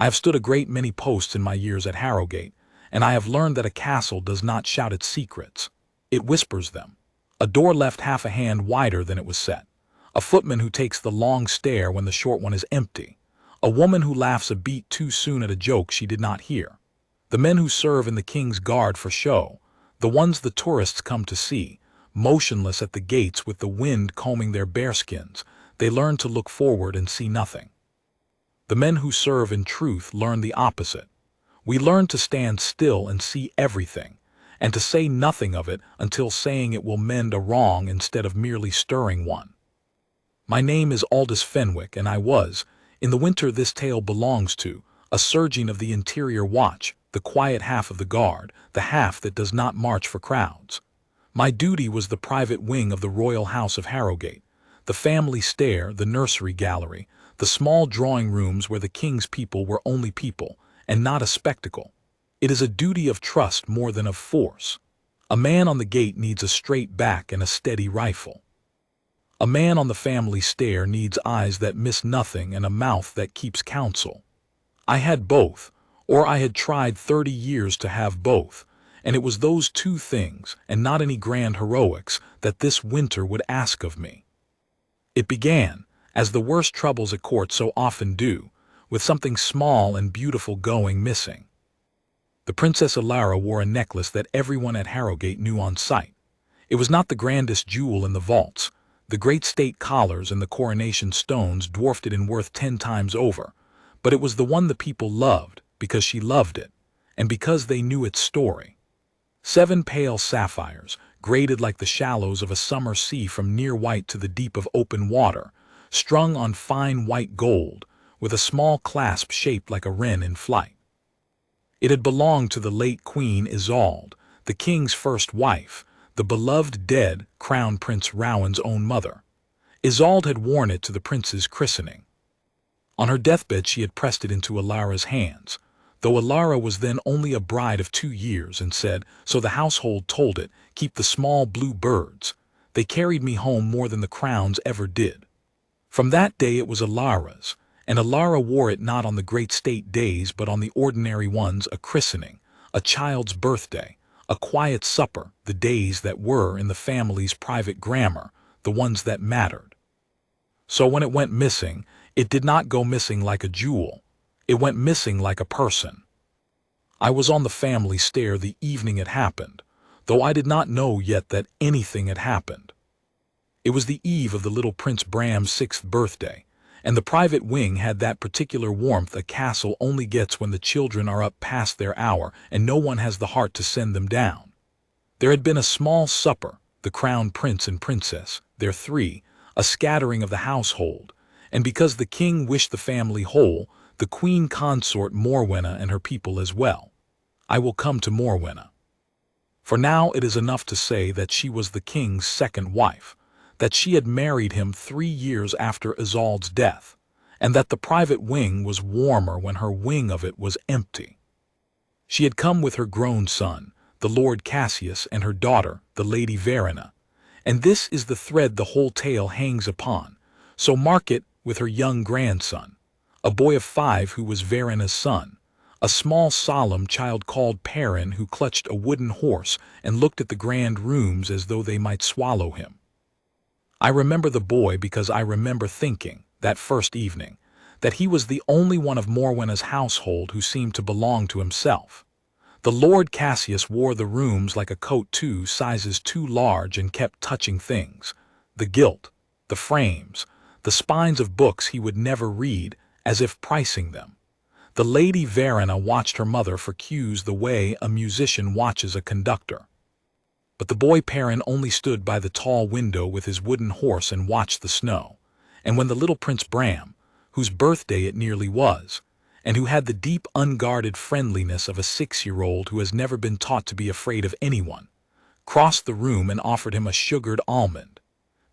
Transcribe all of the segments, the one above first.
I have stood a great many posts in my years at Harrowgate, and I have learned that a castle does not shout its secrets. It whispers them. A door left half a hand wider than it was set. A footman who takes the long stare when the short one is empty. A woman who laughs a beat too soon at a joke she did not hear. The men who serve in the king's guard for show, the ones the tourists come to see, motionless at the gates with the wind combing their bearskins, they learn to look forward and see nothing. The men who serve in truth learn the opposite. We learn to stand still and see everything, and to say nothing of it until saying it will mend a wrong instead of merely stirring one. My name is Aldous Fenwick, and I was, in the winter this tale belongs to, a sergeant of the interior watch, the quiet half of the guard, the half that does not march for crowds. My duty was the private wing of the royal house of Harrowgate, the family stair, the nursery gallery, the small drawing rooms where the king's people were only people, and not a spectacle. It is a duty of trust more than of force. A man on the gate needs a straight back and a steady rifle. A man on the family stair needs eyes that miss nothing and a mouth that keeps counsel. I had both, or I had tried 30 years to have both, and it was those two things, and not any grand heroics, that this winter would ask of me. It began, as the worst troubles at court so often do, with something small and beautiful going missing. The Princess Elara wore a necklace that everyone at Harrowgate knew on sight. It was not the grandest jewel in the vaults. The great state collars and the coronation stones dwarfed it in worth 10 times over, but it was the one the people loved because she loved it, and because they knew its story. 7 pale sapphires, graded like the shallows of a summer sea from near white to the deep of open water, strung on fine white gold, with a small clasp shaped like a wren in flight. It had belonged to the late Queen Isolde, the king's first wife, the beloved dead Crown Prince Rowan's own mother. Isolde had worn it to the prince's christening. On her deathbed she had pressed it into Elara's hands, though Elara was then only a bride of 2 years, and said, so the household told it, keep the small blue birds. They carried me home more than the crowns ever did. From that day it was Elara's, and Elara wore it not on the great state days but on the ordinary ones, a christening, a child's birthday, a quiet supper, the days that were in the family's private grammar, the ones that mattered. So when it went missing, it did not go missing like a jewel. It went missing like a person. I was on the family stair the evening it happened, though I did not know yet that anything had happened. It was the eve of the little Prince Bram's 6th birthday, and the private wing had that particular warmth a castle only gets when the children are up past their hour and no one has the heart to send them down. There had been a small supper, the crown prince and princess, their 3, a scattering of the household, and because the king wished the family whole, the Queen Consort Morwenna and her people as well. I will come to Morwenna. For now it is enough to say that she was the king's 2nd wife, that she had married him 3 years after Isolde's death, and that the private wing was warmer when her wing of it was empty. She had come with her grown son, the Lord Cassius, and her daughter, the Lady Verena, and this is the thread the whole tale hangs upon, so mark it, with her young grandson, a boy of 5 who was Verena's son, a small solemn child called Perrin who clutched a wooden horse and looked at the grand rooms as though they might swallow him. I remember the boy because I remember thinking, that first evening, that he was the only one of Morwenna's household who seemed to belong to himself. The Lord Cassius wore the rooms like a coat 2 sizes too large and kept touching things, the gilt, the frames, the spines of books he would never read, as if pricing them. The Lady Verena watched her mother for cues the way a musician watches a conductor. But the boy Perrin only stood by the tall window with his wooden horse and watched the snow, and when the little Prince Bram, whose birthday it nearly was, and who had the deep unguarded friendliness of a 6-year-old who has never been taught to be afraid of anyone, crossed the room and offered him a sugared almond,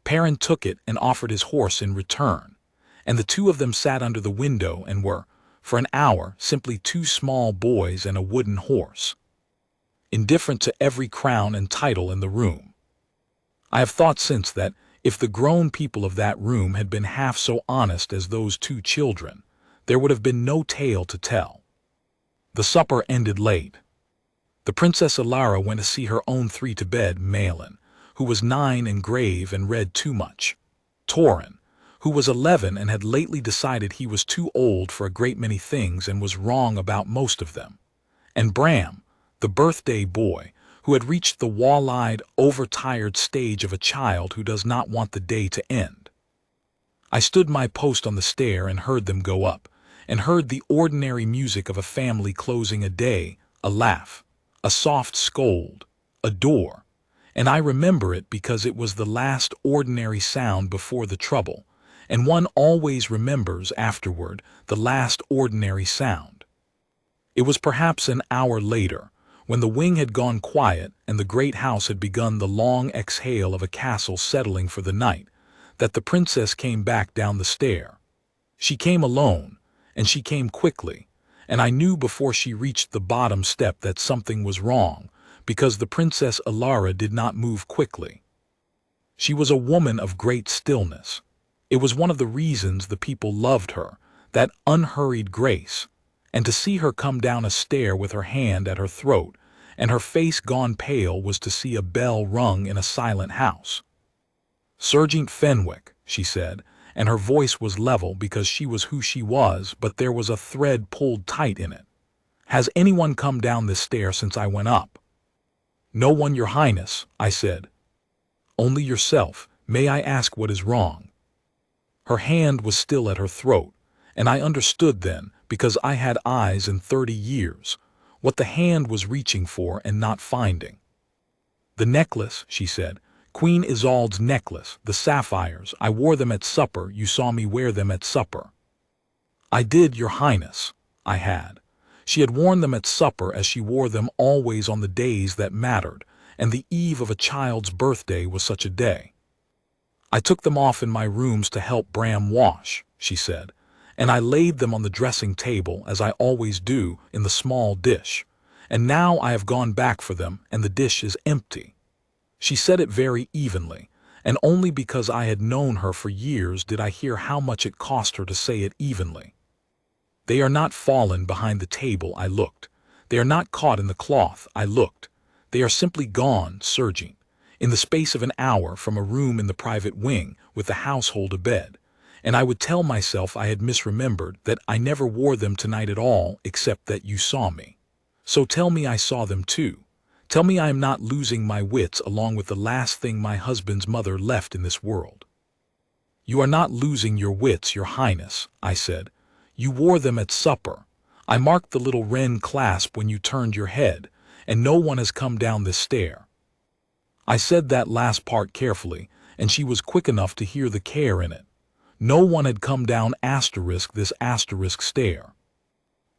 Perrin took it and offered his horse in return, and the 2 of them sat under the window and were, for an hour, simply 2 small boys and a wooden horse, indifferent to every crown and title in the room. I have thought since that, if the grown people of that room had been half so honest as those 2 children, there would have been no tale to tell. The supper ended late. The Princess Elara went to see her own three-to-bed Malin, who was 9 and grave and read too much. Torin, who was 11 and had lately decided he was too old for a great many things and was wrong about most of them. And Bram, the birthday boy, who had reached the wall-eyed, overtired stage of a child who does not want the day to end. I stood my post on the stair and heard them go up, and heard the ordinary music of a family closing a day, a laugh, a soft scold, a door, and I remember it because it was the last ordinary sound before the trouble, and one always remembers afterward the last ordinary sound. It was perhaps an hour later, when the wing had gone quiet and the great house had begun the long exhale of a castle settling for the night, that the princess came back down the stair. She came alone, and she came quickly, and I knew before she reached the bottom step that something was wrong, because the Princess Elara did not move quickly. She was a woman of great stillness. It was one of the reasons the people loved her, that unhurried grace, and to see her come down a stair with her hand at her throat, and her face gone pale was to see a bell rung in a silent house. "Serjeant Fenwick," she said, and her voice was level because she was who she was, but there was a thread pulled tight in it. "Has anyone come down this stair since I went up?" "No one, your highness," I said. "Only yourself. May I ask what is wrong?" Her hand was still at her throat, and I understood then, because I had eyes in 30 years, what the hand was reaching for and not finding. "The necklace," she said. "Queen Isolde's necklace, the sapphires. I wore them at supper. You saw me wear them at supper." "I did, your highness." I had. She had worn them at supper as she wore them always on the days that mattered, and the eve of a child's birthday was such a day. "I took them off in my rooms to help Bram wash," she said, "and I laid them on the dressing table as I always do in the small dish, and now I have gone back for them and the dish is empty." She said it very evenly, and only because I had known her for years did I hear how much it cost her to say it evenly. "They are not fallen behind the table," I looked. "They are not caught in the cloth," I looked. "They are simply gone, Serjeant, in the space of an hour from a room in the private wing with the household abed, and I would tell myself I had misremembered, that I never wore them tonight at all except that you saw me. So tell me I saw them too. Tell me I am not losing my wits along with the last thing my husband's mother left in this world." "You are not losing your wits, your highness," I said. "You wore them at supper. I marked the little wren clasp when you turned your head, and no one has come down this stair." I said that last part carefully, and she was quick enough to hear the care in it. No one had come down this stair.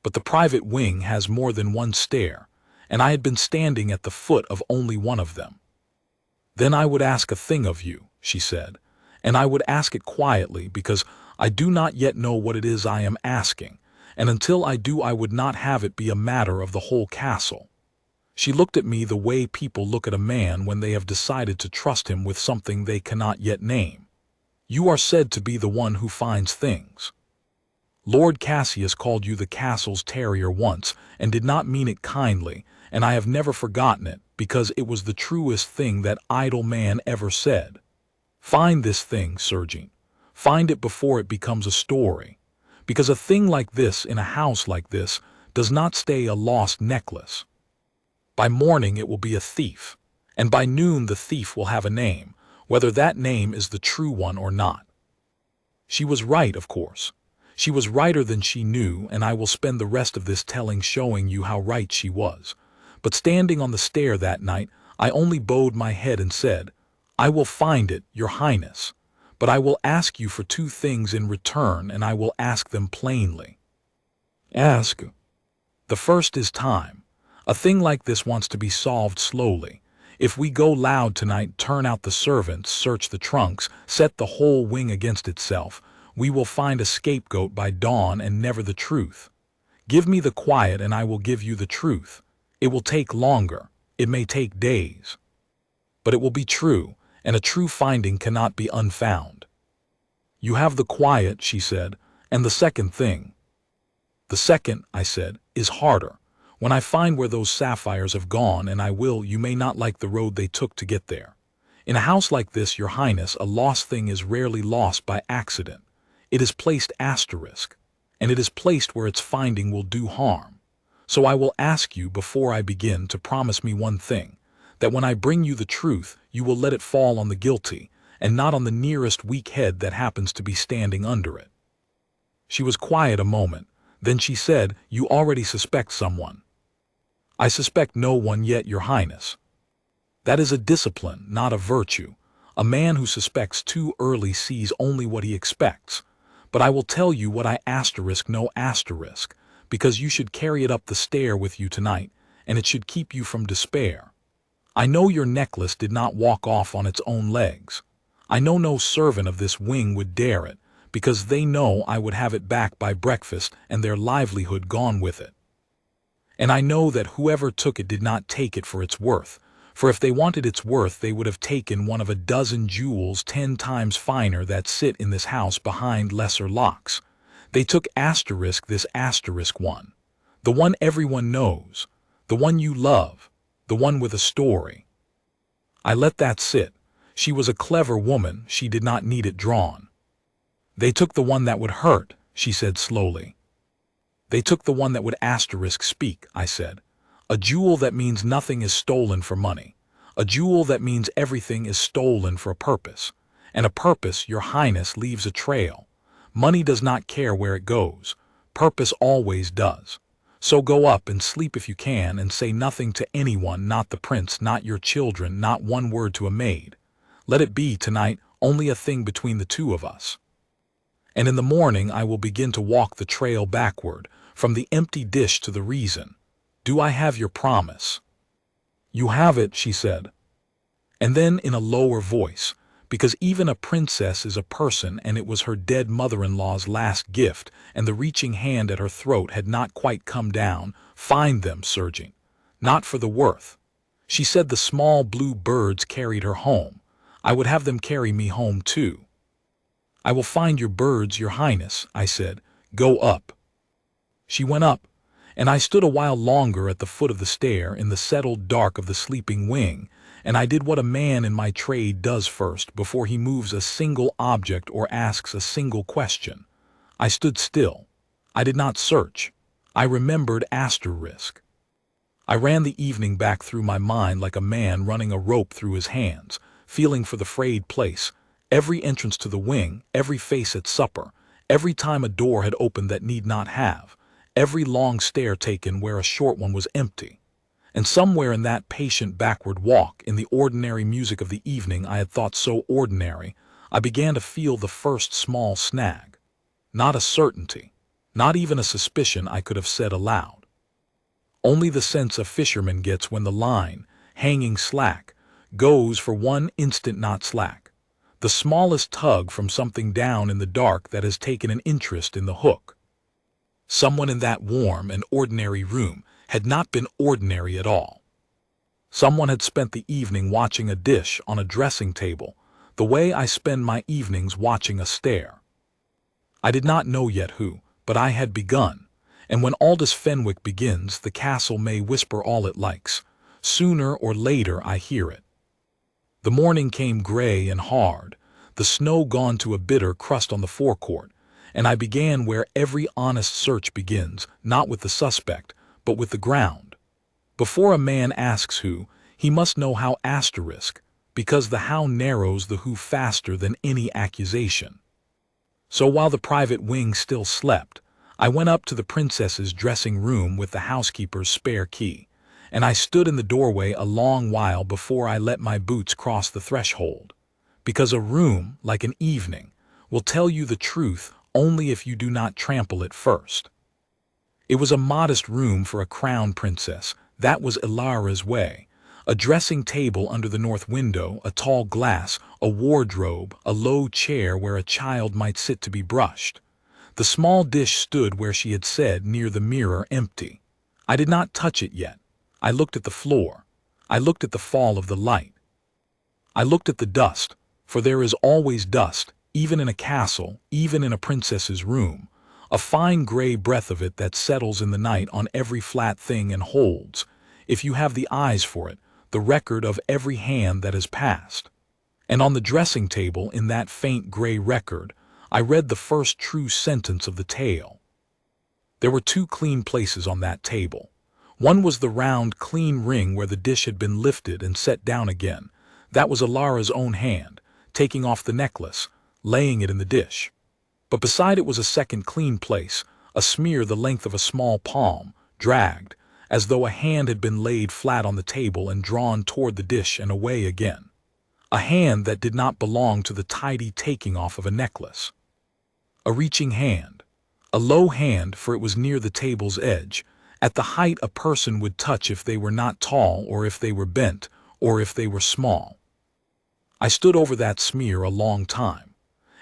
But the private wing has more than one stair, and I had been standing at the foot of only one of them. "Then I would ask a thing of you," she said, "and I would ask it quietly, because I do not yet know what it is I am asking, and until I do I would not have it be a matter of the whole castle." She looked at me the way people look at a man when they have decided to trust him with something they cannot yet name. "You are said to be the one who finds things. Lord Cassius called you the castle's terrier once, and did not mean it kindly, and I have never forgotten it, because it was the truest thing that idle man ever said. Find this thing, Serjeant. Find it before it becomes a story, because a thing like this in a house like this does not stay a lost necklace. By morning it will be a thief, and by noon the thief will have a name, whether that name is the true one or not." She was right, of course. She was righter than she knew, and I will spend the rest of this telling showing you how right she was. But standing on the stair that night, I only bowed my head and said, "I will find it, your highness, but I will ask you for 2 things in return, and I will ask them plainly." "Ask." "The first is time. A thing like this wants to be solved slowly. If we go loud tonight, turn out the servants, search the trunks, set the whole wing against itself, we will find a scapegoat by dawn and never the truth. Give me the quiet and I will give you the truth. It will take longer. It may take days. But it will be true, and a true finding cannot be unfound." "You have the quiet," she said, "and the second thing." The second, I said, is harder. When I find where those sapphires have gone, and I will, you may not like the road they took to get there. In a house like this, Your Highness, a lost thing is rarely lost by accident. It is placed asterisk, and it is placed where its finding will do harm. So I will ask you, before I begin, to promise me one thing, that when I bring you the truth, you will let it fall on the guilty, and not on the nearest weak head that happens to be standing under it. She was quiet a moment. Then she said, You already suspect someone. I suspect no one yet, Your Highness. That is a discipline, not a virtue. A man who suspects too early sees only what he expects. But I will tell you what I no asterisk, because you should carry it up the stair with you tonight, and it should keep you from despair. I know your necklace did not walk off on its own legs. I know no servant of this wing would dare it, because they know I would have it back by breakfast and their livelihood gone with it. And I know that whoever took it did not take it for its worth, for if they wanted its worth they would have taken one of a dozen jewels 10 times finer that sit in this house behind lesser locks. They took this one, the one everyone knows, the one you love, the one with a story. I let that sit. She was a clever woman, she did not need it drawn. They took the one that would hurt, she said slowly. They took the one that would speak, I said. A jewel that means nothing is stolen for money. A jewel that means everything is stolen for a purpose. And a purpose, Your Highness, leaves a trail. Money does not care where it goes. Purpose always does. So go up and sleep if you can, and say nothing to anyone, not the prince, not your children, not one word to a maid. Let it be tonight only a thing between the two of us. And in the morning I will begin to walk the trail backward, from the empty dish to the reason. Do I have your promise? You have it, she said. And then in a lower voice, because even a princess is a person, and it was her dead mother-in-law's last gift, and the reaching hand at her throat had not quite come down. Find them, Sergeant. Not for the worth. She said the small blue birds carried her home. I would have them carry me home too. I will find your birds, Your Highness, I said. Go up. She went up, and I stood a while longer at the foot of the stair in the settled dark of the sleeping wing, and I did what a man in my trade does first before he moves a single object or asks a single question. I stood still. I did not search. I remembered asterisk. I ran the evening back through my mind like a man running a rope through his hands, feeling for the frayed place, every entrance to the wing, every face at supper, every time a door had opened that need not have, every long stair taken where a short one was empty. And somewhere in that patient backward walk, in the ordinary music of the evening I had thought so ordinary, I began to feel the first small snag. Not a certainty, not even a suspicion I could have said aloud. Only the sense a fisherman gets when the line, hanging slack, goes for one instant not slack. The smallest tug from something down in the dark that has taken an interest in the hook. Someone in that warm and ordinary room had not been ordinary at all. Someone had spent the evening watching a dish on a dressing table, the way I spend my evenings watching a stair. I did not know yet who, but I had begun, and when Aldous Fenwick begins, the castle may whisper all it likes. Sooner or later I hear it. The morning came gray and hard, the snow gone to a bitter crust on the forecourt, and I began where every honest search begins, not with the suspect, but with the ground. Before a man asks who, he must know how asterisk, because the how narrows the who faster than any accusation. So while the private wing still slept, I went up to the princess's dressing room with the housekeeper's spare key, and I stood in the doorway a long while before I let my boots cross the threshold. Because a room, like an evening, will tell you the truth only if you do not trample it first. It was a modest room for a crown princess. That was Elara's way. A dressing table under the north window, a tall glass, a wardrobe, a low chair where a child might sit to be brushed. The small dish stood where she had said, near the mirror, empty. I did not touch it yet. I looked at the floor. I looked at the fall of the light. I looked at the dust, for there is always dust, even in a castle, even in a princess's room. a fine gray breath of it that settles in the night on every flat thing and holds, if you have the eyes for it, the record of every hand that has passed. And on the dressing table, in that faint gray record, I read the first true sentence of the tale. There were two clean places on that table. One was the round, clean ring where the dish had been lifted and set down again. That was Elara's own hand, taking off the necklace, laying it in the dish. But beside it was a second clean place, a smear the length of a small palm, dragged, as though a hand had been laid flat on the table and drawn toward the dish and away again. A hand that did not belong to the tidy taking off of a necklace. A reaching hand. A low hand, for it was near the table's edge, at the height a person would touch if they were not tall, or if they were bent, or if they were small. I stood over that smear a long time,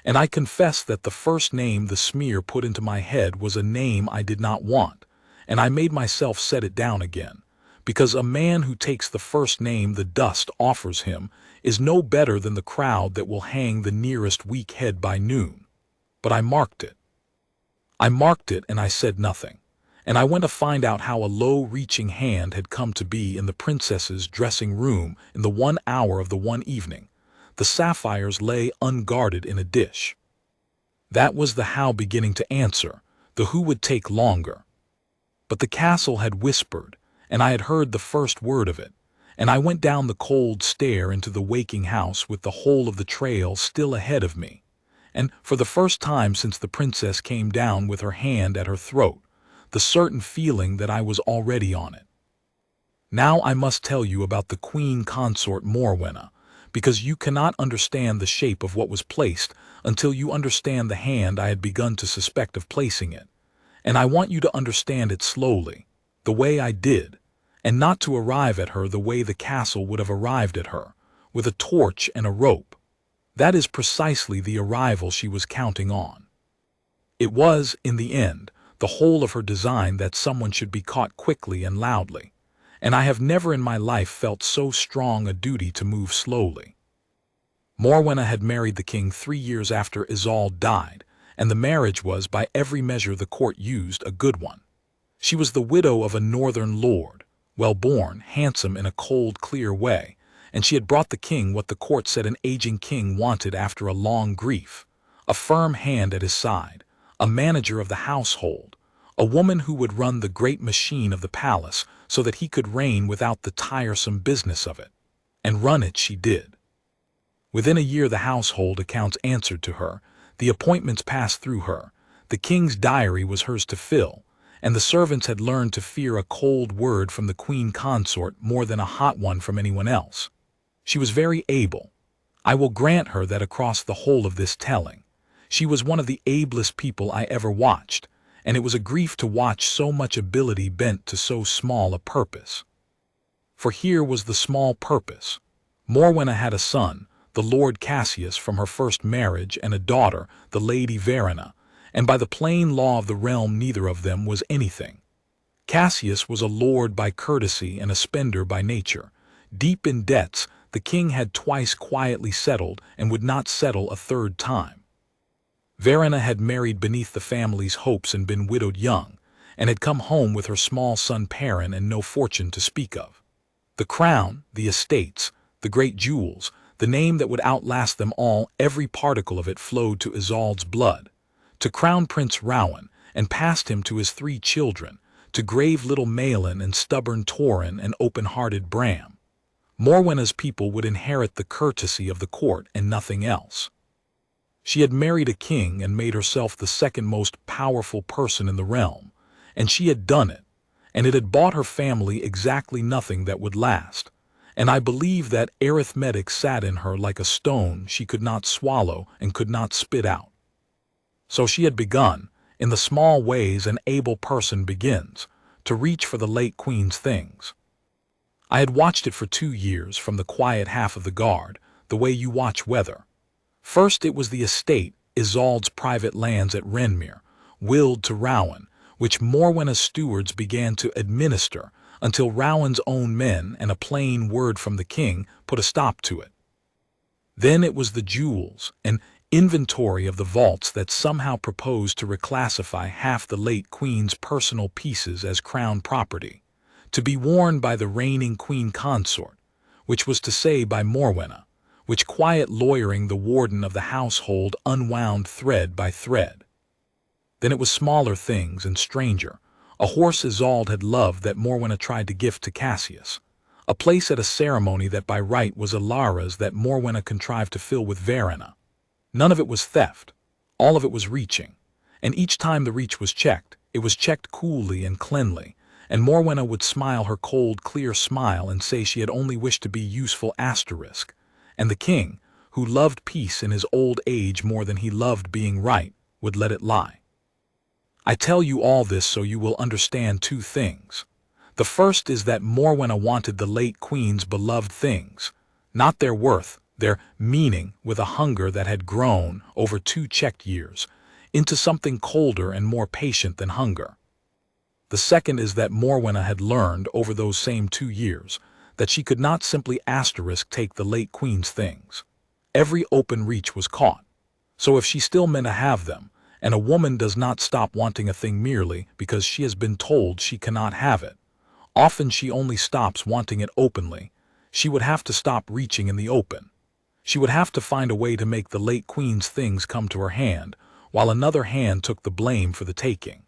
and I confess that the first name the smear put into my head was a name I did not want, and I made myself set it down again, because a man who takes the first name the dust offers him is no better than the crowd that will hang the nearest weak head by noon. But I marked it. And I said nothing, and I went to find out how a low-reaching hand had come to be in the princess's dressing room in the 1 hour of the one evening. The sapphires lay unguarded in a dish. That was the how beginning to answer, the who would take longer. But the castle had whispered, and I had heard the first word of it, and I went down the cold stair into the waking house with the whole of the trail still ahead of me. And for the first time since the princess came down with her hand at her throat, the certain feeling that I was already on it. Now I must tell you about the Queen Consort Morwenna, because you cannot understand the shape of what was placed until you understand the hand I had begun to suspect of placing it. And I want you to understand it slowly, the way I did, and not to arrive at her the way the castle would have arrived at her, with a torch and a rope. That is precisely the arrival she was counting on. It was, in the end, the whole of her design that someone should be caught quickly and loudly, and I have never in my life felt so strong a duty to move slowly. Morwenna had married the king 3 years after Isolde died, and the marriage was, by every measure the court used, a good one. She was the widow of a northern lord, well-born, handsome in a cold, clear way, and she had brought the king what the court said an aging king wanted after a long grief: a firm hand at his side, a manager of the household, a woman who would run the great machine of the palace so that he could reign without the tiresome business of it. And run it she did. Within a year the household accounts answered to her, the appointments passed through her, the king's diary was hers to fill, and the servants had learned to fear a cold word from the queen consort more than a hot one from anyone else. She was very able. I will grant her that across the whole of this telling, she was one of the ablest people I ever watched, and it was a grief to watch so much ability bent to so small a purpose. For here was the small purpose. Morwenna had a son, the Lord Cassius, from her first marriage, and a daughter, the Lady Verena, and by the plain law of the realm neither of them was anything. Cassius was a lord by courtesy and a spender by nature. Deep in debts, the king had twice quietly settled and would not settle a third time. Verena had married beneath the family's hopes and been widowed young, and had come home with her small son Perrin and no fortune to speak of. The crown, the estates, the great jewels, the name that would outlast them all, every particle of it flowed to Isolde's blood, to Crown Prince Rowan, and past him to his 3 children, to grave little Malin and stubborn Torin and open-hearted Bram. Morwenna's people would inherit the courtesy of the court and nothing else. She had married a king and made herself the second most powerful person in the realm, and she had done it, and it had bought her family exactly nothing that would last, and I believe that arithmetic sat in her like a stone she could not swallow and could not spit out. So she had begun, in the small ways an able person begins, to reach for the late queen's things. I had watched it for 2 years from the quiet half of the guard, the way you watch weather. First it was the estate, Isolde's private lands at Renmere, willed to Rowan, which Morwenna's stewards began to administer until Rowan's own men and a plain word from the king put a stop to it. Then it was the jewels, and inventory of the vaults that somehow proposed to reclassify half the late Queen's personal pieces as crown property, to be worn by the reigning Queen Consort, which was to say by Morwenna, which quiet lawyering the warden of the household unwound thread by thread. Then it was smaller things and stranger. A horse Isolde had loved that Morwenna tried to gift to Cassius. A place at a ceremony that by right was Elara's that Morwenna contrived to fill with Verena. None of it was theft. All of it was reaching. And each time the reach was checked, it was checked coolly and cleanly, and Morwenna would smile her cold, clear smile and say she had only wished to be useful asterisk. And the king, who loved peace in his old age more than he loved being right, would let it lie. I tell you all this so you will understand two things. The first is that Morwenna wanted the late Queen's beloved things, not their worth, their meaning, with a hunger that had grown, over 2 checked years, into something colder and more patient than hunger. The second is that Morwenna had learned, over those same 2 years, that she could not simply asterisk take the late Queen's things. Every open reach was caught. So if she still meant to have them, and a woman does not stop wanting a thing merely because she has been told she cannot have it, often she only stops wanting it openly, she would have to stop reaching in the open. She would have to find a way to make the late Queen's things come to her hand, while another hand took the blame for the taking.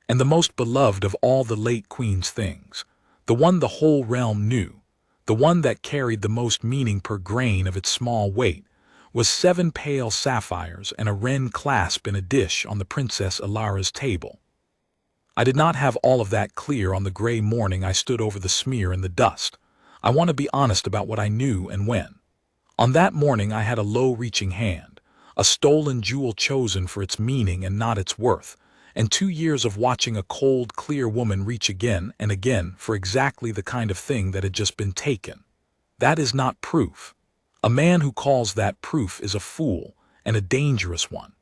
And the most beloved of all the late Queen's things, the one the whole realm knew, the one that carried the most meaning per grain of its small weight, was 7 pale sapphires and a wren clasp in a dish on the Princess Elara's table. I did not have all of that clear on the gray morning I stood over the smear in the dust. I want to be honest about what I knew and when. On that morning I had a low-reaching hand, a stolen jewel chosen for its meaning and not its worth, and 2 years of watching a cold, clear woman reach again and again for exactly the kind of thing that had just been taken. That is not proof. A man who calls that proof is a fool, and a dangerous one.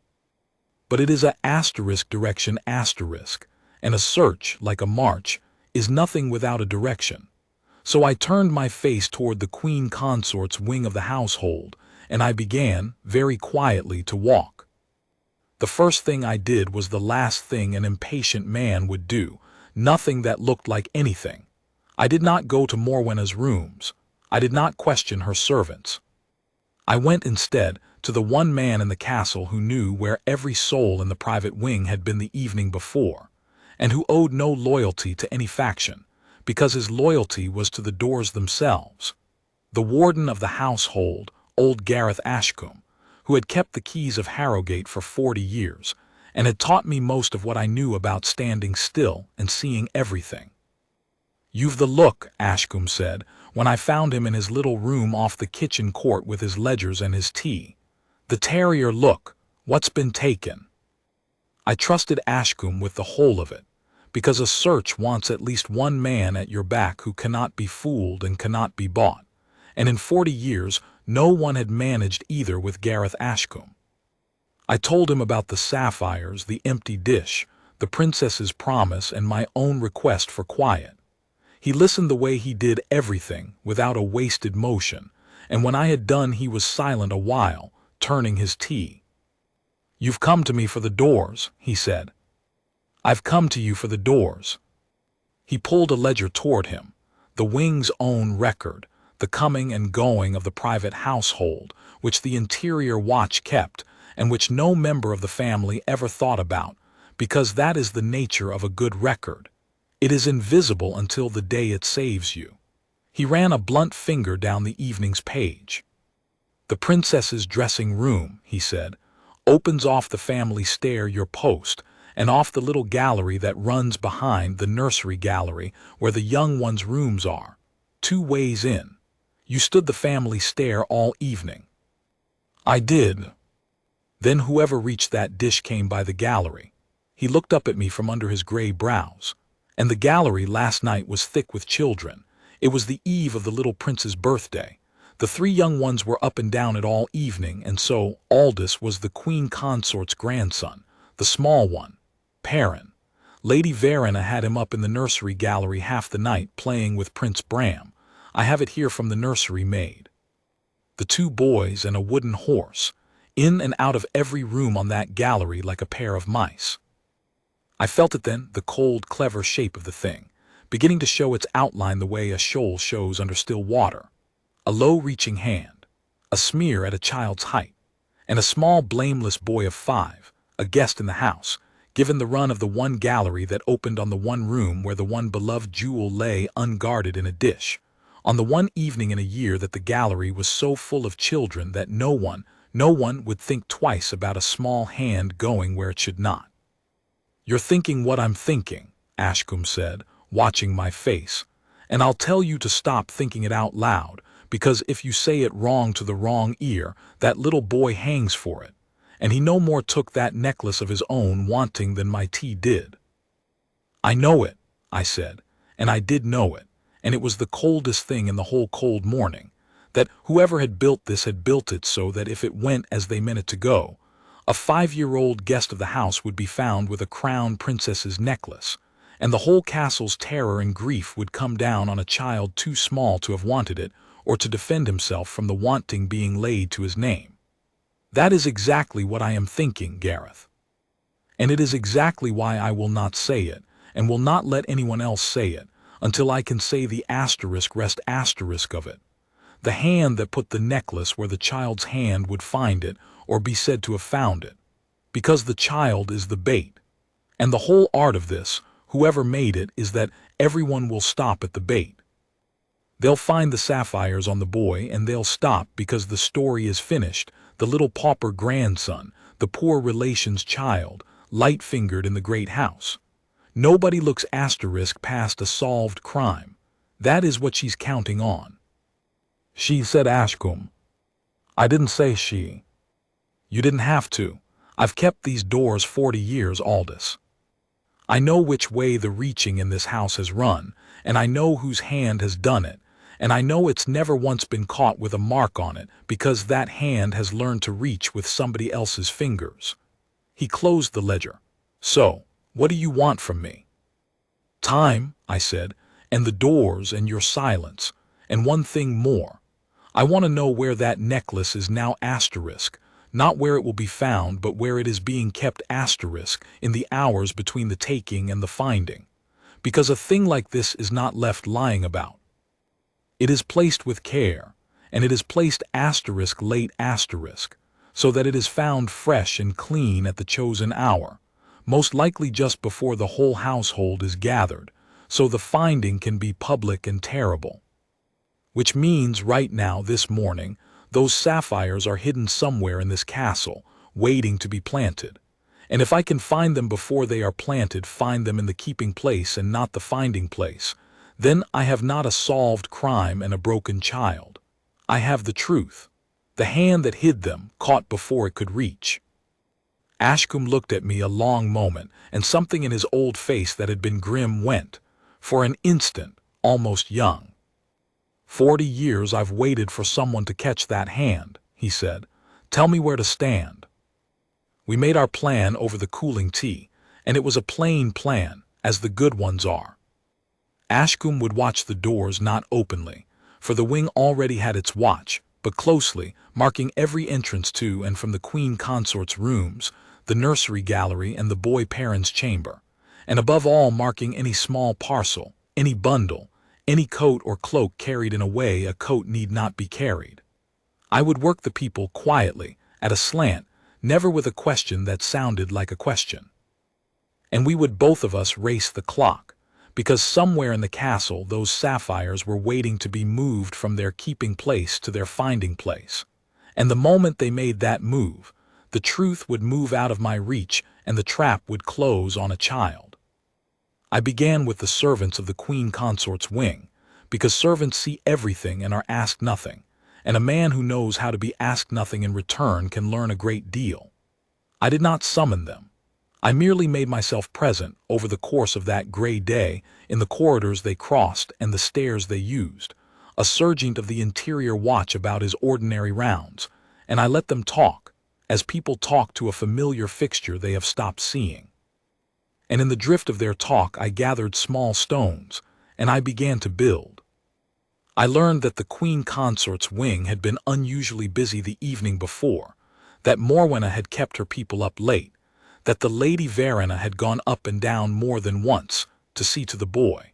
But it is a asterisk direction asterisk, and a search, like a march, is nothing without a direction. So I turned my face toward the Queen Consort's wing of the household, and I began, very quietly, to walk. The first thing I did was the last thing an impatient man would do, nothing that looked like anything. I did not go to Morwenna's rooms. I did not question her servants. I went instead to the one man in the castle who knew where every soul in the private wing had been the evening before, and who owed no loyalty to any faction, because his loyalty was to the doors themselves. The warden of the household, old Gareth Ashcombe, who had kept the keys of Harrogate for 40 years, and had taught me most of what I knew about standing still and seeing everything. "You've the look," Ashcombe said, when I found him in his little room off the kitchen court with his ledgers and his tea. "The terrier look. What's been taken?" I trusted Ashcombe with the whole of it, because a search wants at least one man at your back who cannot be fooled and cannot be bought, and in 40 years no one had managed either with Gareth Ashcombe. I told him about the sapphires, the empty dish, the princess's promise, and my own request for quiet. He listened the way he did everything, without a wasted motion, and when I had done he was silent a while, turning his tea. "You've come to me for the doors," he said. "I've come to you for the doors." He pulled a ledger toward him, the wing's own record, the coming and going of the private household, which the interior watch kept, and which no member of the family ever thought about, because that is the nature of a good record. It is invisible until the day it saves you. He ran a blunt finger down the evening's page. "The princess's dressing room," he said, "opens off the family stair your post, and off the little gallery that runs behind the nursery gallery where the young ones' rooms are. 2 ways in. You stood the family stair all evening." "I did." "Then whoever reached that dish came by the gallery." He looked up at me from under his gray brows. "And the gallery last night was thick with children. It was the eve of the little prince's birthday. The 3 young ones were up and down it all evening, and so Aldous was the Queen Consort's grandson, the small one, Perrin. Lady Verena had him up in the nursery gallery half the night playing with Prince Bram. I have it here from the nursery maid. The 2 boys and a wooden horse. in and out of every room on that gallery like a pair of mice. I felt it then, the cold, clever shape of the thing, beginning to show its outline the way a shoal shows under still water. A low-reaching hand, a smear at a child's height, and a small, blameless boy of 5, a guest in the house, given the run of the one gallery that opened on the one room where the one beloved jewel lay unguarded in a dish, on the one evening in a year that the gallery was so full of children that no one would think twice about a small hand going where it should not. "You're thinking what I'm thinking," Ashcombe said, watching my face, "and I'll tell you to stop thinking it out loud, because if you say it wrong to the wrong ear, that little boy hangs for it, and he no more took that necklace of his own wanting than my tea did." "I know it," I said, and I did know it, and it was the coldest thing in the whole cold morning, that whoever had built this had built it so that if it went as they meant it to go, a 5-year-old guest of the house would be found with a crown princess's necklace, and the whole castle's terror and grief would come down on a child too small to have wanted it or to defend himself from the wanting being laid to his name. That is exactly what I am thinking, Gareth. And it is exactly why I will not say it, and will not let anyone else say it, until I can say the rest of it. The hand that put the necklace where the child's hand would find it, or be said to have found it. Because the child is the bait. And the whole art of this, whoever made it, is that everyone will stop at the bait. They'll find the sapphires on the boy, and they'll stop because the story is finished, the little pauper grandson, the poor relation's child, light-fingered in the great house. Nobody looks past a solved crime. That is what she's counting on. "She," said Ashcombe. "I didn't say she." "You didn't have to. I've kept these doors 40 years, Aldous. I know which way the reaching in this house has run, and I know whose hand has done it, and I know it's never once been caught with a mark on it because that hand has learned to reach with somebody else's fingers." He closed the ledger. "So, what do you want from me?" "Time," I said, "and the doors and your silence, and one thing more. I want to know where that necklace is now not where it will be found, but where it is being kept in the hours between the taking and the finding. Because a thing like this is not left lying about. It is placed with care, and it is placed late so that it is found fresh and clean at the chosen hour, most likely just before the whole household is gathered, so the finding can be public and terrible. Which means right now, this morning, those sapphires are hidden somewhere in this castle, waiting to be planted. And if I can find them before they are planted, find them in the keeping place and not the finding place, then I have not a solved crime and a broken child. I have the truth. The hand that hid them, caught before it could reach." Ashcombe looked at me a long moment, and something in his old face that had been grim went, for an instant, almost young. 40 years I've waited for someone to catch that hand," he said. "Tell me where to stand." We made our plan over the cooling tea, and it was a plain plan, as the good ones are. Ashcombe would watch the doors not openly, for the wing already had its watch, but closely, marking every entrance to and from the Queen Consort's rooms, the nursery gallery and the boy parent's chamber, and above all marking any small parcel, any bundle, any coat or cloak carried in a way a coat need not be carried. I would work the people quietly, at a slant, never with a question that sounded like a question. And we would both of us race the clock, because somewhere in the castle those sapphires were waiting to be moved from their keeping place to their finding place. And the moment they made that move, the truth would move out of my reach and the trap would close on a child. I began with the servants of the Queen Consort's wing, because servants see everything and are asked nothing, and a man who knows how to be asked nothing in return can learn a great deal. I did not summon them. I merely made myself present over the course of that gray day in the corridors they crossed and the stairs they used, a sergeant of the interior watch about his ordinary rounds, and I let them talk, as people talk to a familiar fixture they have stopped seeing. And in the drift of their talk I gathered small stones, and I began to build. I learned that the Queen Consort's wing had been unusually busy the evening before, that Morwenna had kept her people up late, that the Lady Verena had gone up and down more than once to see to the boy,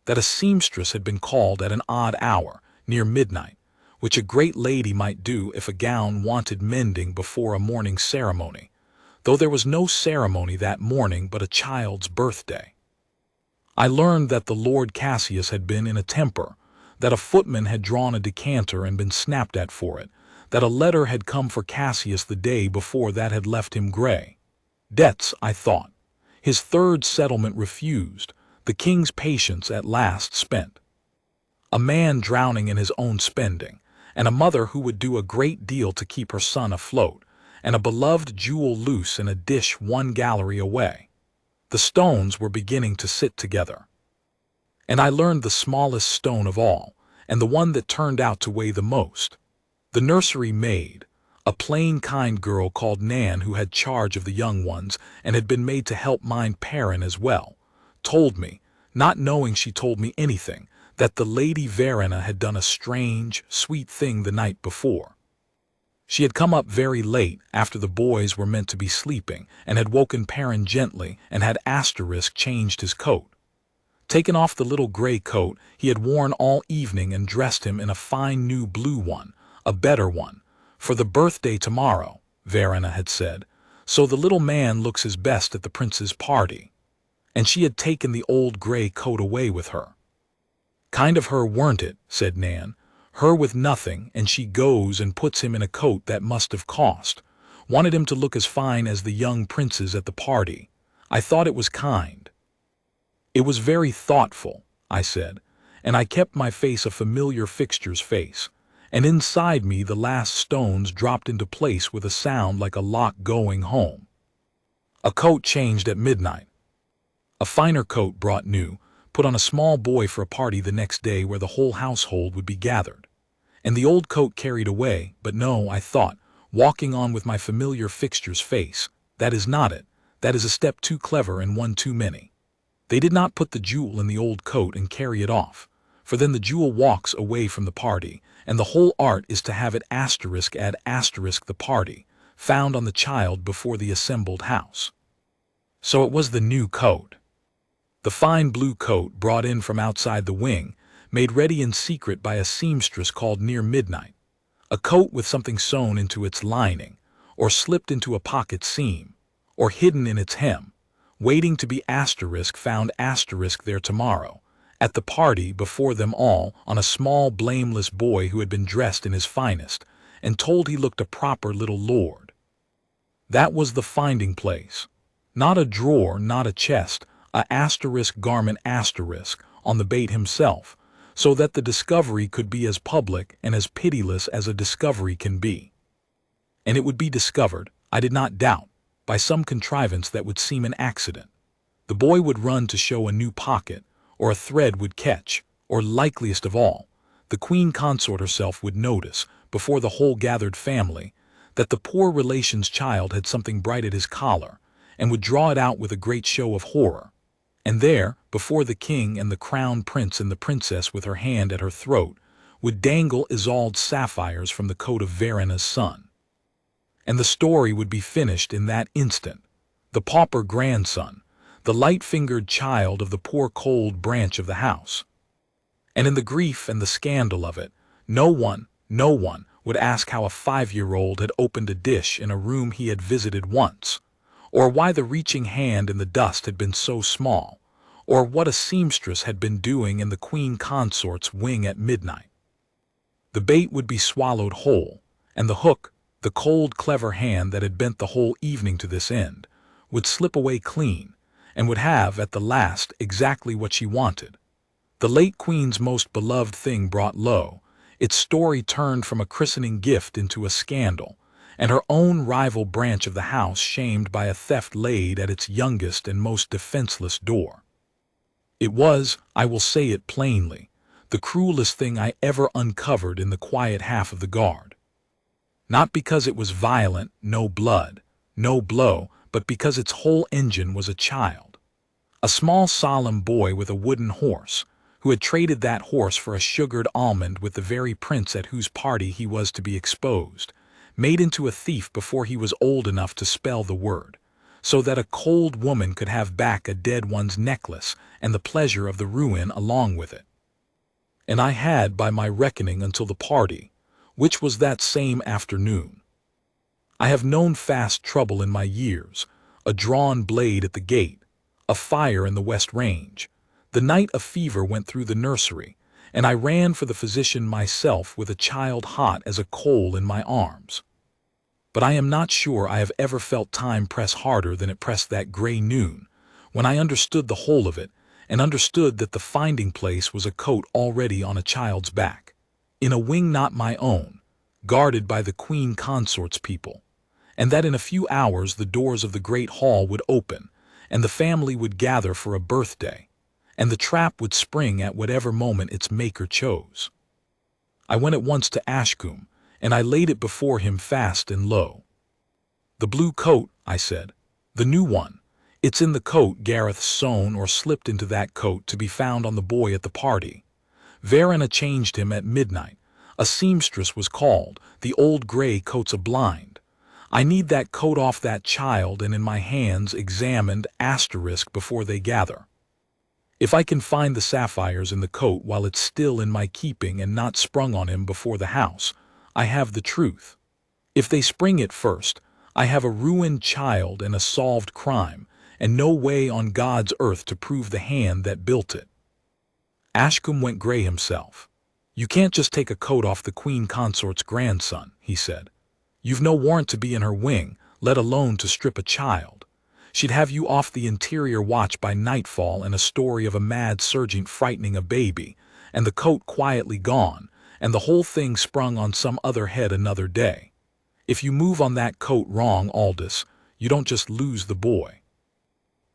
that a seamstress had been called at an odd hour, near midnight, which a great lady might do if a gown wanted mending before a morning ceremony, though there was no ceremony that morning but a child's birthday. I learned that the Lord Cassius had been in a temper, that a footman had drawn a decanter and been snapped at for it, that a letter had come for Cassius the day before that had left him gray. Debts, I thought. His third settlement refused, the king's patience at last spent. A man drowning in his own spending, and a mother who would do a great deal to keep her son afloat, and a beloved jewel loose in a dish one gallery away. The stones were beginning to sit together. And I learned the smallest stone of all, and the one that turned out to weigh the most. The nursery maid, a plain kind girl called Nan who had charge of the young ones and had been made to help mind Perrin as well, told me, not knowing she told me anything, that the Lady Verena had done a strange, sweet thing the night before. She had come up very late after the boys were meant to be sleeping and had woken Perrin gently and had changed his coat. Taken off the little gray coat he had worn all evening and dressed him in a fine new blue one, a better one, for the birthday tomorrow, Verena had said, so the little man looks his best at the prince's party. And she had taken the old gray coat away with her. Kind of her, weren't it, said Nan, her with nothing, and she goes and puts him in a coat that must have cost, wanted him to look as fine as the young princes at the party. I thought it was kind. It was very thoughtful, I said, and I kept my face a familiar fixture's face, and inside me the last stones dropped into place with a sound like a lock going home. A coat changed at midnight. A finer coat brought new, put on a small boy for a party the next day where the whole household would be gathered. And the old coat carried away, but no, I thought, walking on with my familiar fixture's face, that is not it, that is a step too clever and one too many. They did not put the jewel in the old coat and carry it off, for then the jewel walks away from the party, and the whole art is to have it add the party, found on the child before the assembled house. So it was the new coat. The fine blue coat brought in from outside the wing, made ready in secret by a seamstress called near midnight, a coat with something sewn into its lining, or slipped into a pocket seam, or hidden in its hem, waiting to be found there tomorrow, at the party before them all, on a small blameless boy who had been dressed in his finest, and told he looked a proper little lord. That was the finding place. Not a drawer, not a chest, a garment on the bait himself, so that the discovery could be as public and as pitiless as a discovery can be. And it would be discovered, I did not doubt, by some contrivance that would seem an accident. The boy would run to show a new pocket, or a thread would catch, or likeliest of all, the Queen Consort herself would notice, before the whole gathered family, that the poor relation's child had something bright at his collar, and would draw it out with a great show of horror. And there, before the king and the crown prince and the princess with her hand at her throat, would dangle Isolde's sapphires from the coat of Verena's son. And the story would be finished in that instant. The pauper grandson, the light-fingered child of the poor cold branch of the house. And in the grief and the scandal of it, no one would ask how a 5-year-old had opened a dish in a room he had visited once, or why the reaching hand in the dust had been so small, or what a seamstress had been doing in the Queen Consort's wing at midnight. The bait would be swallowed whole, and the hook, the cold, clever hand that had bent the whole evening to this end, would slip away clean, and would have, at the last, exactly what she wanted. The late Queen's most beloved thing brought low, its story turned from a christening gift into a scandal, and her own rival branch of the house shamed by a theft laid at its youngest and most defenseless door. It was, I will say it plainly, the cruelest thing I ever uncovered in the quiet half of the guard. Not because it was violent, no blood, no blow, but because its whole engine was a child. A small solemn boy with a wooden horse, who had traded that horse for a sugared almond with the very prince at whose party he was to be exposed, made into a thief before he was old enough to spell the word, so that a cold woman could have back a dead one's necklace and the pleasure of the ruin along with it. And I had, by my reckoning, until the party, which was that same afternoon. I have known fast trouble in my years, a drawn blade at the gate, a fire in the West Range. The night a fever went through the nursery, and I ran for the physician myself with a child hot as a coal in my arms. But I am not sure I have ever felt time press harder than it pressed that gray noon, when I understood the whole of it, and understood that the finding place was a coat already on a child's back, in a wing not my own, guarded by the Queen Consort's people, and that in a few hours the doors of the great hall would open, and the family would gather for a birthday, and the trap would spring at whatever moment its maker chose. I went at once to Ashcombe, and I laid it before him fast and low. "The blue coat," I said, "the new one. It's in the coat Gareth sewn or slipped into that coat to be found on the boy at the party. Verena changed him at midnight. A seamstress was called. The old gray coat's a blind. I need that coat off that child and in my hands examined * before they gather. If I can find the sapphires in the coat while it's still in my keeping and not sprung on him before the house, I have the truth. If they spring it first, I have a ruined child and a solved crime, and no way on God's earth to prove the hand that built it." Ashcombe went gray himself. "You can't just take a coat off the Queen Consort's grandson," he said. "You've no warrant to be in her wing, let alone to strip a child. She'd have you off the interior watch by nightfall and a story of a mad sergeant frightening a baby, and the coat quietly gone, and the whole thing sprung on some other head another day. If you move on that coat wrong, Aldous, you don't just lose the boy.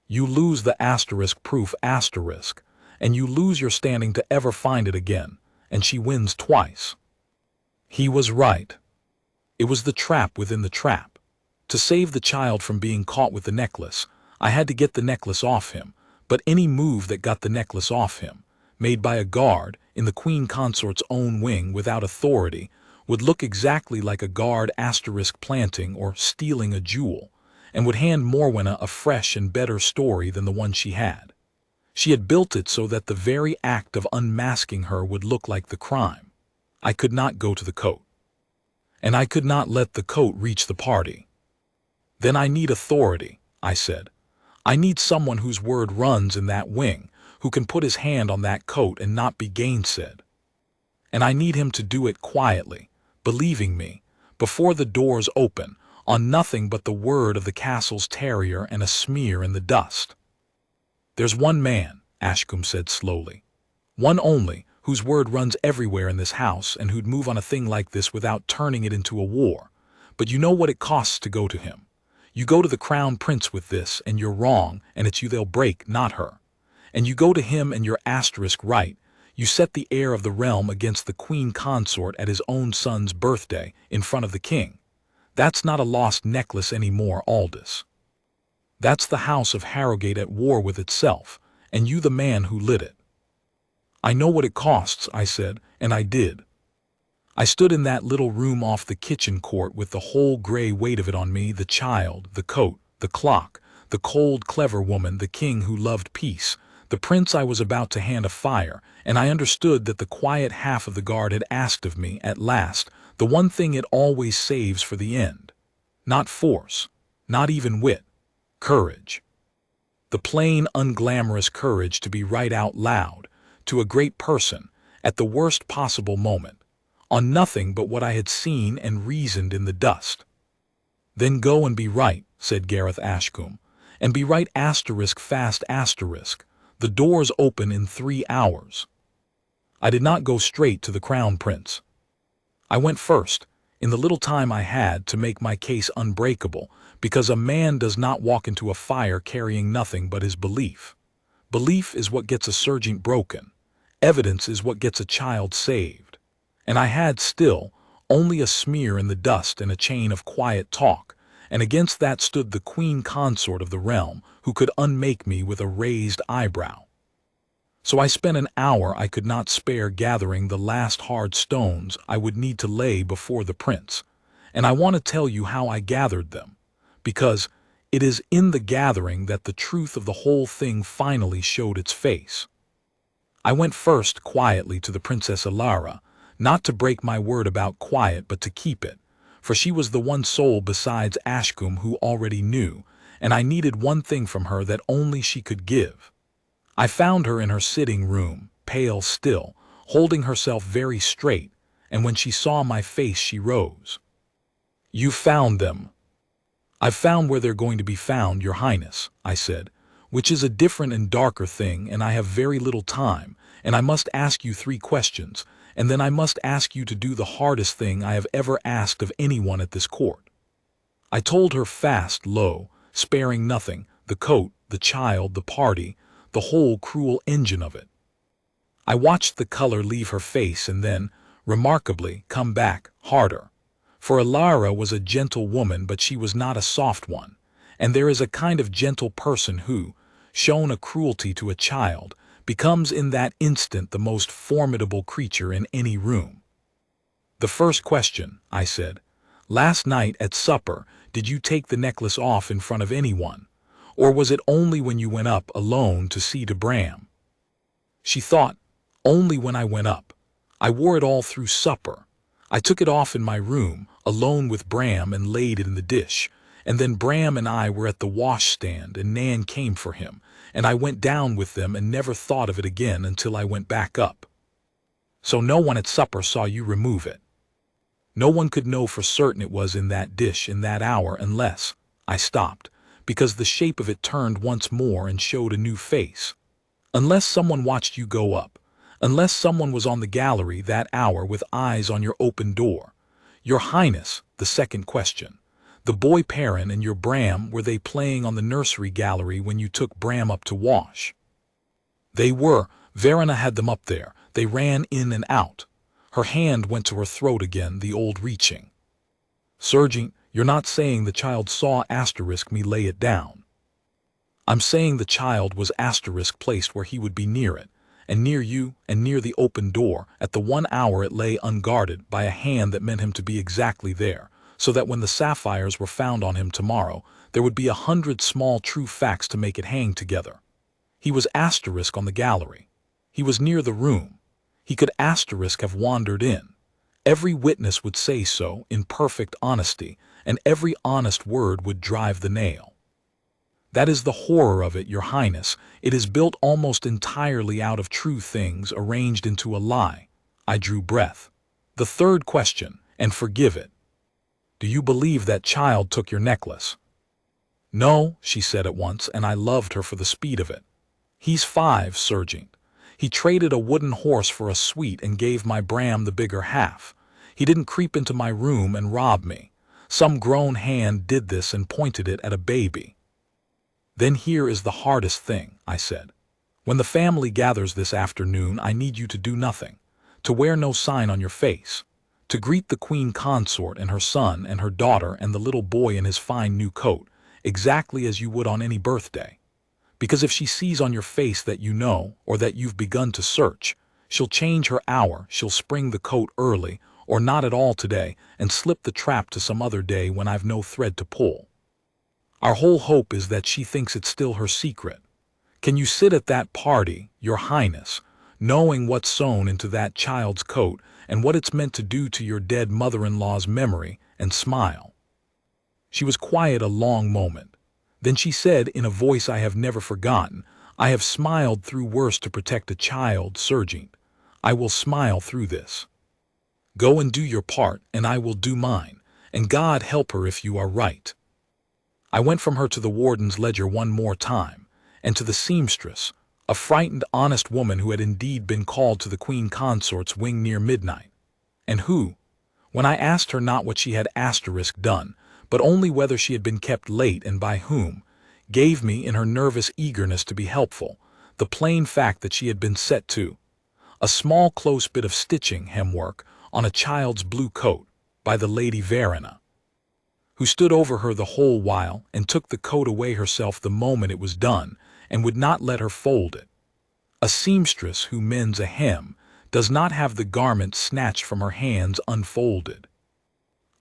You lose the *proof*, and you lose your standing to ever find it again, and she wins twice." He was right. It was the trap within the trap. To save the child from being caught with the necklace, I had to get the necklace off him, but any move that got the necklace off him, made by a guard in the Queen Consort's own wing without authority, would look exactly like a guard * planting or stealing a jewel, and would hand Morwenna a fresh and better story than the one she had. She had built it so that the very act of unmasking her would look like the crime. I could not go to the coat. And I could not let the coat reach the party. "Then I need authority," I said. "I need someone whose word runs in that wing, who can put his hand on that coat and not be gainsaid. And I need him to do it quietly, believing me, before the doors open, on nothing but the word of the castle's terrier and a smear in the dust." "There's one man," Ashcombe said slowly, "one only, whose word runs everywhere in this house and who'd move on a thing like this without turning it into a war. But you know what it costs to go to him. You go to the Crown Prince with this and you're wrong, and it's you they'll break, not her. And you go to him and you're * right. You set the heir of the realm against the Queen Consort at his own son's birthday in front of the king. That's not a lost necklace any more, Aldous. That's the house of Harrogate at war with itself, and you the man who lit it." "I know what it costs," I said, and I did. I stood in that little room off the kitchen court with the whole gray weight of it on me, the child, the coat, the clock, the cold, clever woman, the king who loved peace, the prince I was about to hand a fire, and I understood that the quiet half of the guard had asked of me, at last, the one thing it always saves for the end. Not force, not even wit, courage. The plain, unglamorous courage to be right out loud, to a great person, at the worst possible moment, on nothing but what I had seen and reasoned in the dust. "Then go and be right," said Gareth Ashcombe, "and be right * fast *. The doors open in 3 hours." I did not go straight to the Crown Prince. I went first, in the little time I had, to make my case unbreakable, because a man does not walk into a fire carrying nothing but his belief. Belief is what gets a sergeant broken. Evidence is what gets a child saved. And I had still only a smear in the dust and a chain of quiet talk, and against that stood the Queen Consort of the realm, who could unmake me with a raised eyebrow. So I spent an hour I could not spare gathering the last hard stones I would need to lay before the prince, and I want to tell you how I gathered them, because it is in the gathering that the truth of the whole thing finally showed its face. I went first quietly to the Princess Elara, not to break my word about quiet but to keep it, for she was the one soul besides Ashcombe who already knew, and I needed one thing from her that only she could give. I found her in her sitting room, pale still, holding herself very straight, and when she saw my face she rose. "You found them." "I've found where they're going to be found, Your Highness," I said, "which is a different and darker thing, and I have very little time, and I must ask you 3 questions, and then I must ask you to do the hardest thing I have ever asked of anyone at this court." I told her fast, low, sparing nothing, the coat, the child, the party, the whole cruel engine of it. I watched the color leave her face and then, remarkably, come back, harder. For Elara was a gentle woman, but she was not a soft one, and there is a kind of gentle person who, shown a cruelty to a child, becomes in that instant the most formidable creature in any room. "The first question," I said. "Last night at supper, did you take the necklace off in front of anyone, or was it only when you went up alone to see to Bram?" She thought. "Only when I went up. I wore it all through supper. I took it off in my room, alone with Bram, and laid it in the dish, and then Bram and I were at the washstand, and Nan came for him, and I went down with them and never thought of it again until I went back up." "So no one at supper saw you remove it?" "No one could know for certain it was in that dish in that hour unless—" I stopped, because the shape of it turned once more and showed a new face. "Unless someone watched you go up. Unless someone was on the gallery that hour with eyes on your open door. Your Highness, the second question. The boy Perrin and your Bram, were they playing on the nursery gallery when you took Bram up to wash?" "They were. Verena had them up there. They ran in and out." Her hand went to her throat again, the old reaching. "Sergeant, you're not saying the child saw me lay it down?" "I'm saying the child was placed where he would be near it, and near you, and near the open door, at the one hour it lay unguarded, by a hand that meant him to be exactly there, so that when the sapphires were found on him tomorrow, there would be 100 small true facts to make it hang together. He was on the gallery. He was near the room. He could have wandered in. Every witness would say so, in perfect honesty, and every honest word would drive the nail. That is the horror of it, Your Highness. It is built almost entirely out of true things arranged into a lie." I drew breath. "The third question, and forgive it. Do you believe that child took your necklace?" "No," she said at once, and I loved her for the speed of it. "He's 5, Sergeant. He traded a wooden horse for a sweet and gave my Bram the bigger half. He didn't creep into my room and rob me. Some grown hand did this and pointed it at a baby." "Then here is the hardest thing," I said. "When the family gathers this afternoon, I need you to do nothing, to wear no sign on your face, to greet the Queen Consort and her son and her daughter and the little boy in his fine new coat, exactly as you would on any birthday. Because if she sees on your face that you know, or that you've begun to search, she'll change her hour, she'll spring the coat early, or not at all today, and slip the trap to some other day when I've no thread to pull. Our whole hope is that she thinks it's still her secret. Can you sit at that party, Your Highness, knowing what's sewn into that child's coat and what it's meant to do to your dead mother-in-law's memory, and smile?" She was quiet a long moment. Then she said in a voice I have never forgotten, "I have smiled through worse to protect a child, Sergeant. I will smile through this. Go and do your part, and I will do mine, and God help her if you are right." I went from her to the warden's ledger one more time, and to the seamstress, a frightened, honest woman who had indeed been called to the Queen Consort's wing near midnight, and who, when I asked her not what she had done, but only whether she had been kept late and by whom, gave me, in her nervous eagerness to be helpful, the plain fact that she had been set to a small close bit of stitching hemwork on a child's blue coat by the Lady Verena, who stood over her the whole while and took the coat away herself the moment it was done, and would not let her fold it. A seamstress who mends a hem does not have the garment snatched from her hands unfolded.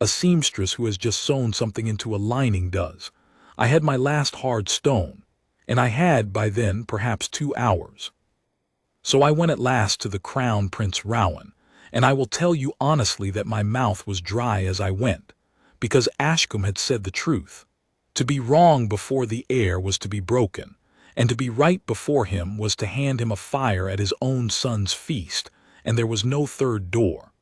A seamstress who has just sewn something into a lining does. I had my last hard stone, and I had, by then, perhaps 2 hours. So I went at last to the Crown Prince Rowan, and I will tell you honestly that my mouth was dry as I went, because Ashcombe had said the truth. To be wrong before the heir was to be broken, and to be right before him was to hand him a fire at his own son's feast, and there was no third door.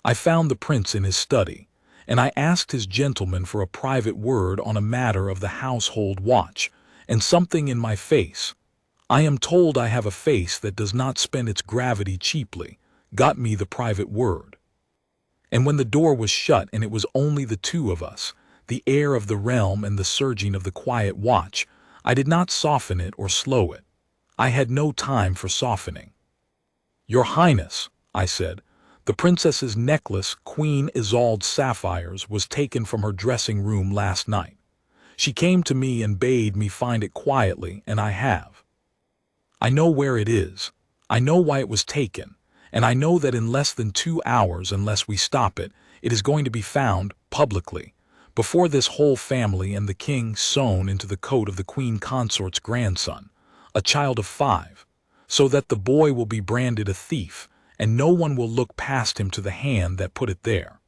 I found the prince in his study, and I asked his gentleman for a private word on a matter of the household watch, and something in my face, I am told I have a face that does not spend its gravity cheaply, got me the private word. And when the door was shut and it was only the two of us, the heir of the realm and the serjeant of the quiet watch, I did not soften it or slow it. I had no time for softening. "Your Highness," I said, "the princess's necklace, Queen Isolde's sapphires, was taken from her dressing room last night. She came to me and bade me find it quietly, and I have. I know where it is, I know why it was taken, and I know that in less than 2 hours, unless we stop it, it is going to be found, publicly, before this whole family and the king, sewn into the coat of the Queen Consort's grandson, a child of 5, so that the boy will be branded a thief, and no one will look past him to the hand that put it there.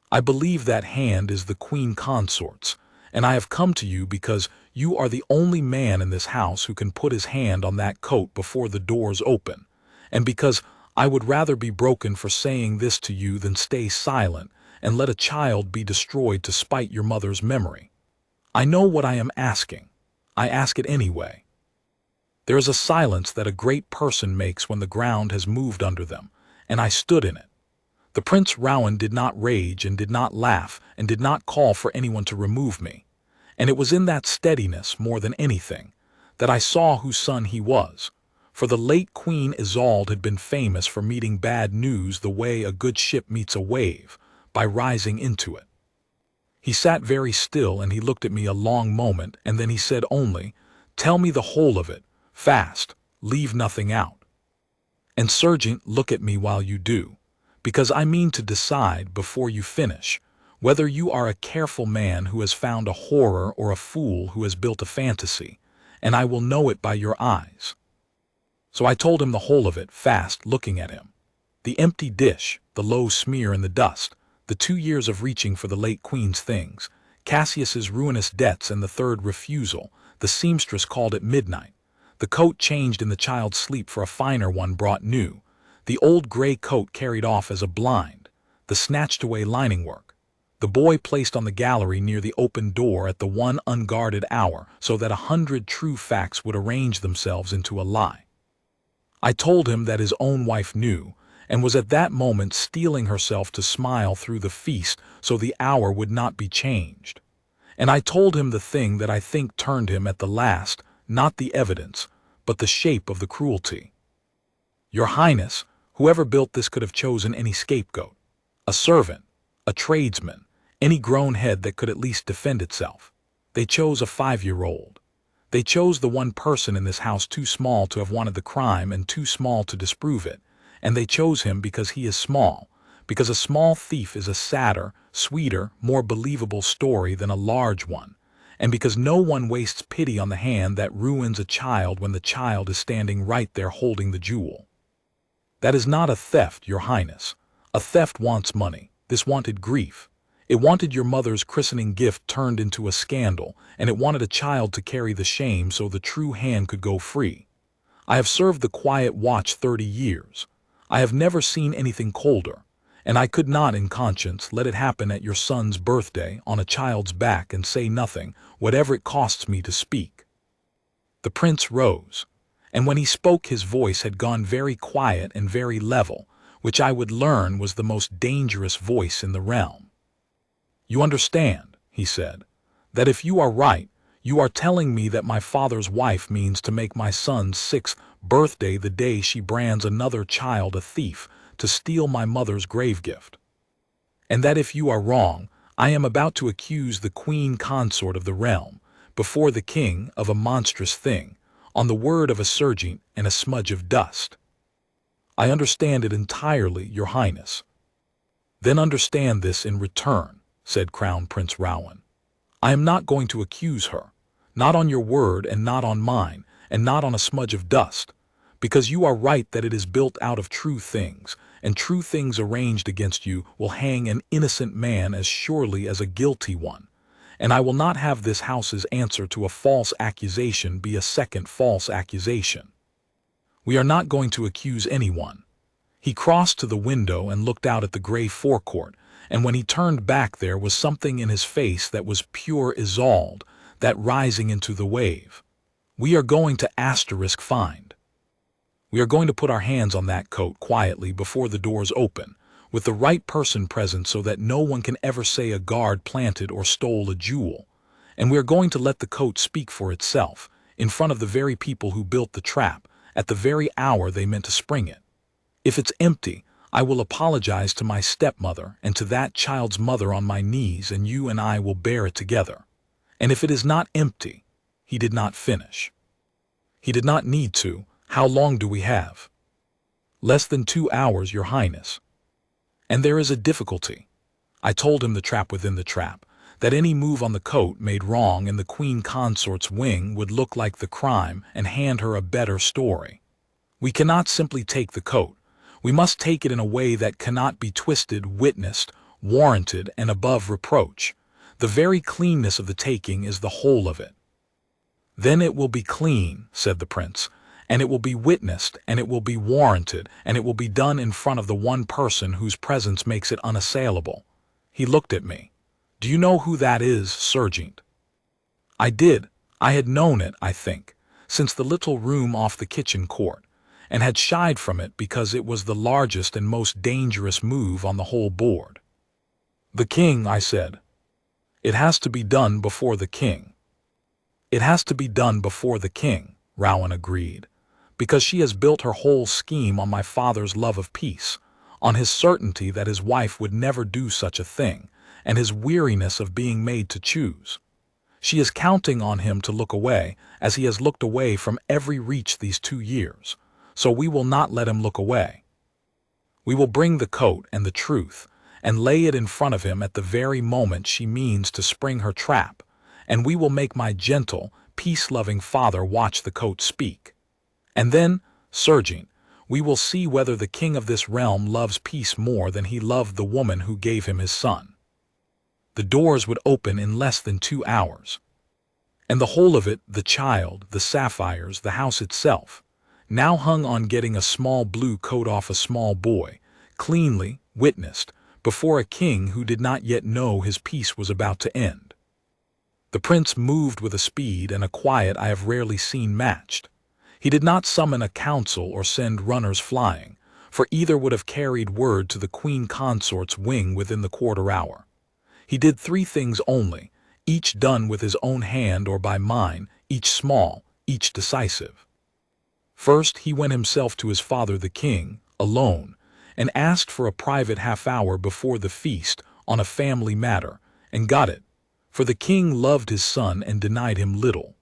I believe that hand is the Queen Consort's, and I have come to you because you are the only man in this house who can put his hand on that coat before the doors open, and because I would rather be broken for saying this to you than stay silent and let a child be destroyed to spite your mother's memory. I know what I am asking. I ask it anyway." There is a silence that a great person makes when the ground has moved under them, and I stood in it. The Prince Rowan did not rage and did not laugh and did not call for anyone to remove me, and it was in that steadiness, more than anything, that I saw whose son he was, for the late Queen Isolde had been famous for meeting bad news the way a good ship meets a wave, by rising into it. He sat very still and he looked at me a long moment, and then he said only, "Tell me the whole of it, fast, leave nothing out. And Sergeant, look at me while you do, because I mean to decide, before you finish, whether you are a careful man who has found a horror or a fool who has built a fantasy, and I will know it by your eyes." So I told him the whole of it, fast, looking at him. The empty dish, the low smear in the dust, the 2 years of reaching for the late Queen's things, Cassius's ruinous debts and the third refusal, the seamstress called at midnight, the coat changed in the child's sleep for a finer one brought new, the old gray coat carried off as a blind, the snatched away lining work, the boy placed on the gallery near the open door at the one unguarded hour so that 100 true facts would arrange themselves into a lie. I told him that his own wife knew, and was at that moment steeling herself to smile through the feast so the hour would not be changed. And I told him the thing that I think turned him at the last, not the evidence, but the shape of the cruelty. "Your Highness, whoever built this could have chosen any scapegoat. A servant, a tradesman, any grown head that could at least defend itself. They chose a 5-year-old. They chose the one person in this house too small to have wanted the crime and too small to disprove it, and they chose him because he is small, because a small thief is a sadder, sweeter, more believable story than a large one, and because no one wastes pity on the hand that ruins a child when the child is standing right there holding the jewel. That is not a theft, Your Highness. A theft wants money. This wanted grief. It wanted your mother's christening gift turned into a scandal, and it wanted a child to carry the shame so the true hand could go free. I have served the quiet watch 30 years. I have never seen anything colder, and I could not in conscience let it happen at your son's birthday on a child's back and say nothing, whatever it costs me to speak. The prince rose, and when he spoke his voice had gone very quiet and very level, which I would learn was the most dangerous voice in the realm. You understand, he said, that if you are right, you are telling me that my father's wife means to make my son's 6th birthday the day she brands another child a thief to steal my mother's grave gift. And that if you are wrong, I am about to accuse the Queen Consort of the realm, before the king, of a monstrous thing, on the word of a serjeant and a smudge of dust. I understand it entirely, Your Highness. Then understand this in return, said Crown Prince Rowan. I am not going to accuse her, not on your word and not on mine, and not on a smudge of dust, because you are right that it is built out of true things, and true things arranged against you will hang an innocent man as surely as a guilty one, and I will not have this house's answer to a false accusation be a second false accusation. We are not going to accuse anyone. He crossed to the window and looked out at the gray forecourt, and when he turned back there was something in his face that was pure Isolde, that rising into the wave. We are going to find. We are going to put our hands on that coat quietly before the doors open, with the right person present so that no one can ever say a guard planted or stole a jewel, and we are going to let the coat speak for itself, in front of the very people who built the trap, at the very hour they meant to spring it. If it's empty, I will apologize to my stepmother and to that child's mother on my knees, and you and I will bear it together. And if it is not empty, he did not finish. He did not need to. How long do we have? Less than 2 hours, Your Highness. And there is a difficulty. I told him the trap within the trap, that any move on the coat made wrong in the Queen Consort's wing would look like the crime and hand her a better story. We cannot simply take the coat. We must take it in a way that cannot be twisted, witnessed, warranted, and above reproach. The very cleanness of the taking is the whole of it. Then it will be clean, said the prince, and it will be witnessed, and it will be warranted, and it will be done in front of the one person whose presence makes it unassailable. He looked at me. Do you know who that is, Serjeant? I did. I had known it, I think, since the little room off the kitchen court, and had shied from it because it was the largest and most dangerous move on the whole board. The king, I said. It has to be done before the king. It has to be done before the king, Rowan agreed, because she has built her whole scheme on my father's love of peace, on his certainty that his wife would never do such a thing, and his weariness of being made to choose. She is counting on him to look away, as he has looked away from every reach these 2 years, so we will not let him look away. We will bring the coat and the truth, and lay it in front of him at the very moment she means to spring her trap, and we will make my gentle, peace-loving father watch the coat speak. And then, Serjeant, we will see whether the king of this realm loves peace more than he loved the woman who gave him his son. The doors would open in less than 2 hours. And the whole of it, the child, the sapphires, the house itself, now hung on getting a small blue coat off a small boy, cleanly, witnessed, before a king who did not yet know his peace was about to end. The prince moved with a speed and a quiet I have rarely seen matched. He did not summon a council or send runners flying, for either would have carried word to the Queen Consort's wing within the quarter hour. He did 3 things only, each done with his own hand or by mine, each small, each decisive. First, he went himself to his father the king, alone, and asked for a private half-hour before the feast on a family matter, and got it, for the king loved his son and denied him little.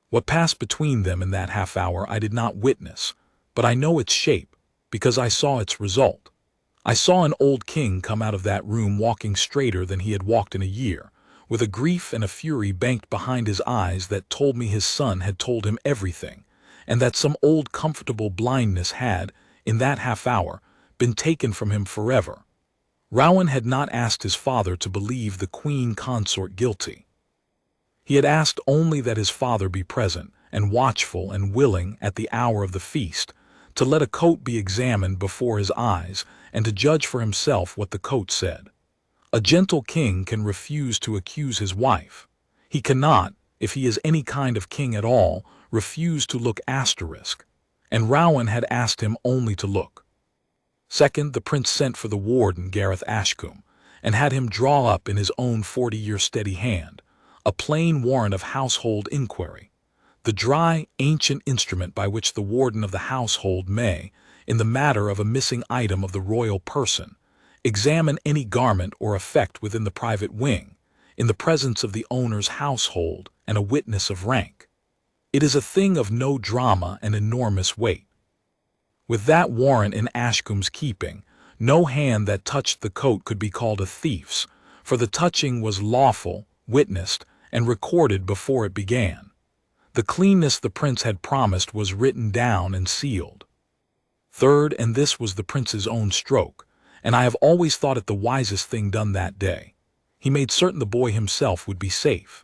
What passed between them in that half-hour I did not witness, but I know its shape, because I saw its result. I saw an old king come out of that room walking straighter than he had walked in a year, with a grief and a fury banked behind his eyes that told me his son had told him everything, and that some old comfortable blindness had, in that half-hour, been taken from him forever. Rowan had not asked his father to believe the Queen Consort guilty. He had asked only that his father be present and watchful and willing at the hour of the feast, to let a coat be examined before his eyes and to judge for himself what the coat said. A gentle king can refuse to accuse his wife. He cannot, if he is any kind of king at all, refuse to look asterisk, and Rowan had asked him only to look. Second, the prince sent for the warden Gareth Ashcombe, and had him draw up in his own 40-year steady hand a plain warrant of household inquiry, the dry, ancient instrument by which the warden of the household may, in the matter of a missing item of the royal person, examine any garment or effect within the private wing, in the presence of the owner's household and a witness of rank. It is a thing of no drama and enormous weight. With that warrant in Ashcombe's keeping, No hand that touched the coat could be called a thief's, for the touching was lawful, witnessed, and recorded before it began. The cleanness the prince had promised was written down and sealed. Third, and this was the prince's own stroke, and I have always thought it the wisest thing done that day. He made certain the boy himself would be safe.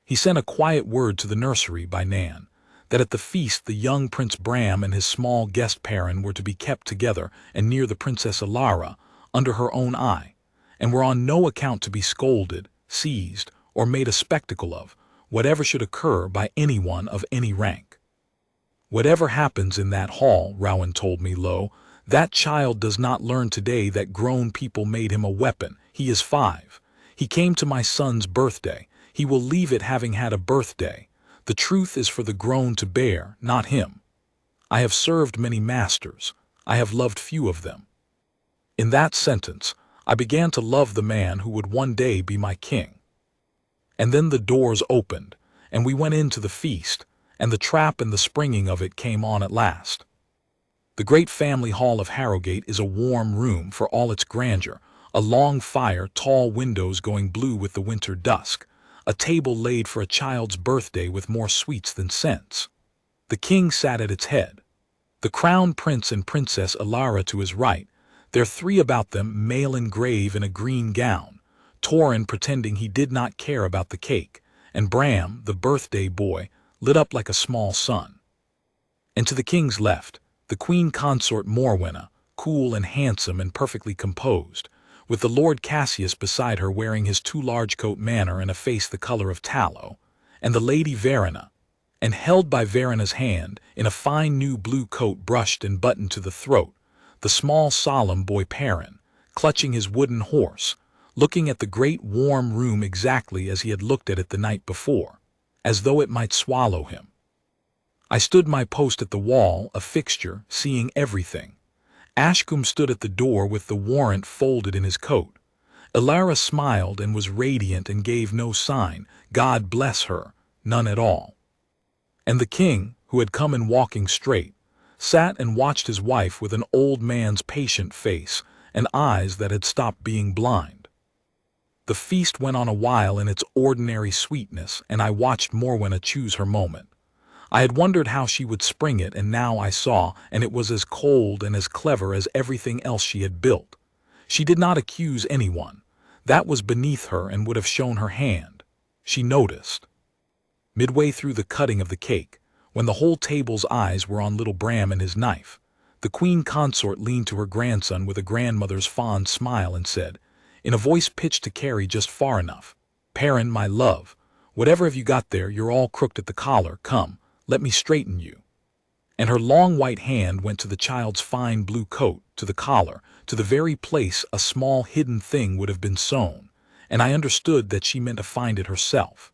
He sent a quiet word to the nursery by Nan, that at the feast the young Prince Bram and his small guest Perrin were to be kept together and near the Princess Elara, under her own eye, and were on no account to be scolded, seized, or made a spectacle of, whatever should occur by anyone of any rank. Whatever happens in that hall, Rowan told me, lo, that child does not learn today that grown people made him a weapon. He is 5. He came to my son's birthday. He will leave it having had a birthday. The truth is for the grown to bear, not him. I have served many masters. I have loved few of them. In that sentence, I began to love the man who would one day be my king. And then the doors opened, and we went into the feast, and the trap and the springing of it came on at last. The great family hall of Harrogate is a warm room for all its grandeur, a long fire, tall windows going blue with the winter dusk, a table laid for a child's birthday with more sweets than scents. The king sat at its head, the crown prince and princess Elara to his right, their 3 about them, male and grave in a green gown, Torrin pretending he did not care about the cake, and Bram, the birthday boy, lit up like a small sun. And to the king's left, the Queen Consort Morwenna, cool and handsome and perfectly composed, with the Lord Cassius beside her wearing his too large coat manner and a face the color of tallow, and the Lady Verena, and held by Verena's hand, in a fine new blue coat brushed and buttoned to the throat, the small solemn boy Perrin, clutching his wooden horse, looking at the great warm room exactly as he had looked at it the night before, as though it might swallow him. I stood my post at the wall, a fixture, seeing everything. Ashcombe stood at the door with the warrant folded in his coat. Elara smiled and was radiant and gave no sign, God bless her, none at all. And the king, who had come in walking straight, sat and watched his wife with an old man's patient face and eyes that had stopped being blind. The feast went on a while in its ordinary sweetness, and I watched Morwenna choose her moment. I had wondered how she would spring it, and now I saw, and it was as cold and as clever as everything else she had built. She did not accuse anyone. That was beneath her and would have shown her hand. She noticed. Midway through the cutting of the cake, when the whole table's eyes were on little Bram and his knife, the Queen Consort leaned to her grandson with a grandmother's fond smile and said, in a voice pitched to carry just far enough, Perrin, my love, whatever have you got there? You're all crooked at the collar. Come, let me straighten you. And her long white hand went to the child's fine blue coat, to the collar, to the very place a small hidden thing would have been sewn, and I understood that she meant to find it herself.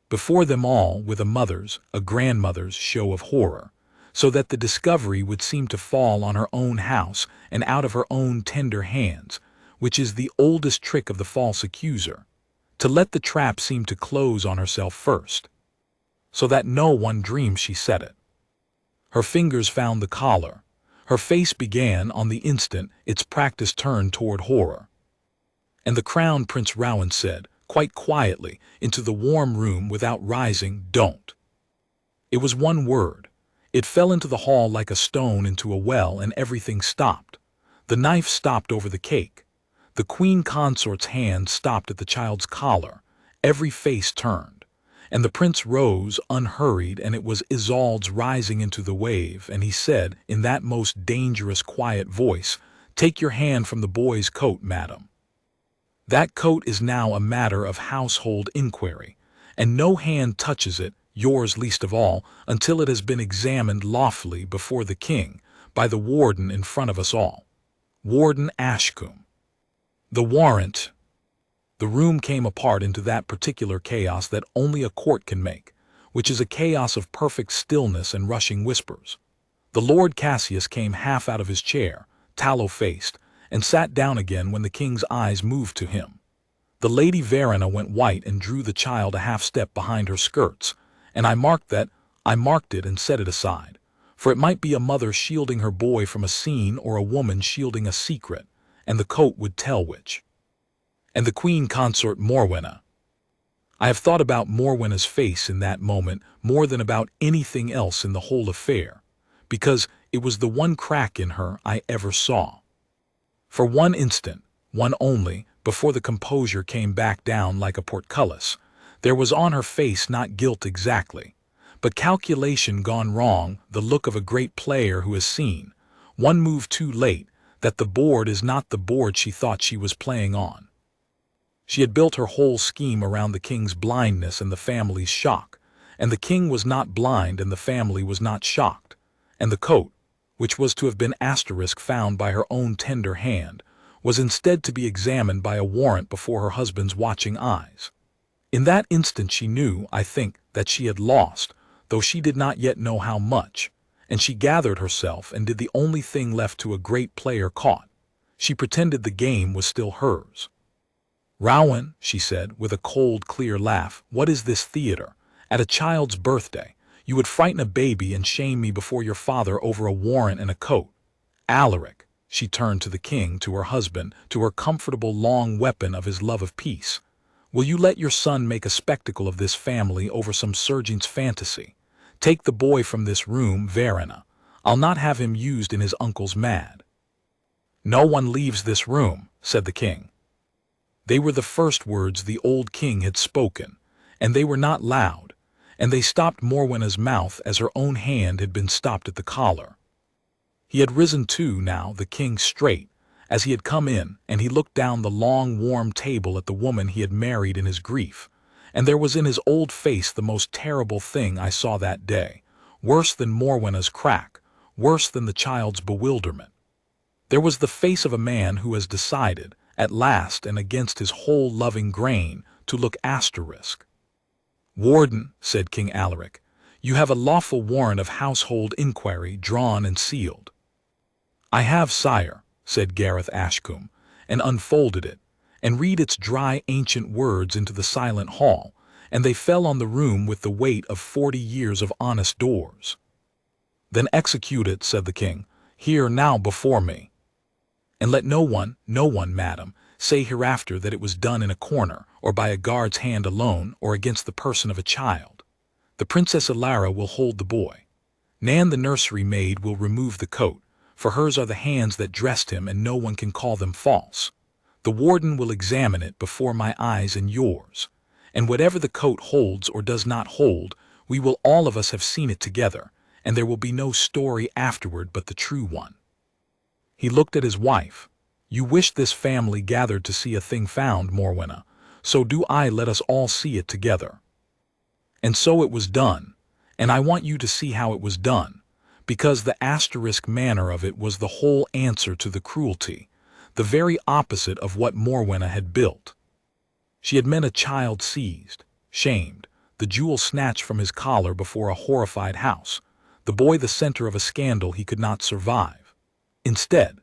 Before them all, with a mother's, a grandmother's show of horror, so that the discovery would seem to fall on her own house and out of her own tender hands, which is the oldest trick of the false accuser, to let the trap seem to close on herself first, so that no one dreams she set it. Her fingers found the collar. Her face began, on the instant, its practice turned toward horror. And the Crown Prince Rowan said, quite quietly, into the warm room without rising, don't. It was one word. It fell into the hall like a stone into a well, and everything stopped. The knife stopped over the cake. The Queen Consort's hand stopped at the child's collar. Every face turned. And the prince rose, unhurried, and it was Isolde's rising into the wave, and he said, in that most dangerous quiet voice, take your hand from the boy's coat, madam. That coat is now a matter of household inquiry, and no hand touches it, yours least of all, until it has been examined lawfully before the king, by the warden in front of us all. Warden Ashcombe. The warrant. The room came apart into that particular chaos that only a court can make, which is a chaos of perfect stillness and rushing whispers. The Lord Cassius came half out of his chair, tallow-faced, and sat down again when the king's eyes moved to him. The Lady Verena went white and drew the child a half-step behind her skirts, and I marked it and set it aside, for it might be a mother shielding her boy from a scene or a woman shielding a secret, and the coat would tell which. And the Queen Consort Morwenna. I have thought about Morwenna's face in that moment more than about anything else in the whole affair, because it was the one crack in her I ever saw. For one instant, one only, before the composure came back down like a portcullis, there was on her face not guilt exactly, but calculation gone wrong, the look of a great player who has seen, one move too late, that the board is not the board she thought she was playing on. She had built her whole scheme around the king's blindness and the family's shock, and the king was not blind and the family was not shocked, and the coat, which was to have been found by her own tender hand, was instead to be examined by a warrant before her husband's watching eyes. In that instant she knew, I think, that she had lost, though she did not yet know how much, and she gathered herself and did the only thing left to a great player caught. She pretended the game was still hers. "Rowan," she said, with a cold, clear laugh, "what is this theater? At a child's birthday, you would frighten a baby and shame me before your father over a warrant and a coat. Alaric," she turned to the king, to her husband, to her comfortable long weapon of his love of peace, "will you let your son make a spectacle of this family over some serjeant's fantasy? Take the boy from this room, Verena. I'll not have him used in his uncle's mad." "No one leaves this room," said the king. They were the first words the old king had spoken, and they were not loud, and they stopped Morwenna's mouth as her own hand had been stopped at the collar. He had risen too now, the king, straight, as he had come in, and he looked down the long warm table at the woman he had married in his grief, and there was in his old face the most terrible thing I saw that day, worse than Morwenna's crack, worse than the child's bewilderment. There was the face of a man who has decided, at last and against his whole loving grain, to look asterisk. "Warden," said King Alaric, "you have a lawful warrant of household inquiry drawn and sealed." "I have, sire," said Gareth Ashcombe, and unfolded it, and read its dry ancient words into the silent hall, and they fell on the room with the weight of 40 years of honest doors. "Then execute it," said the king, "here now before me. And let no one, madam, say hereafter that it was done in a corner, or by a guard's hand alone, or against the person of a child. The Princess Elara will hold the boy. Nan the nursery maid will remove the coat, for hers are the hands that dressed him, and no one can call them false. The warden will examine it before my eyes and yours, and whatever the coat holds or does not hold, we will all of us have seen it together, and there will be no story afterward but the true one." He looked at his wife. "You wish this family gathered to see a thing found, Morwenna, so do I. Let us all see it together." And so it was done, and I want you to see how it was done, because the asterisk manner of it was the whole answer to the cruelty, the very opposite of what Morwenna had built. She had meant a child seized, shamed, the jewel snatched from his collar before a horrified house, the boy the center of a scandal he could not survive. Instead,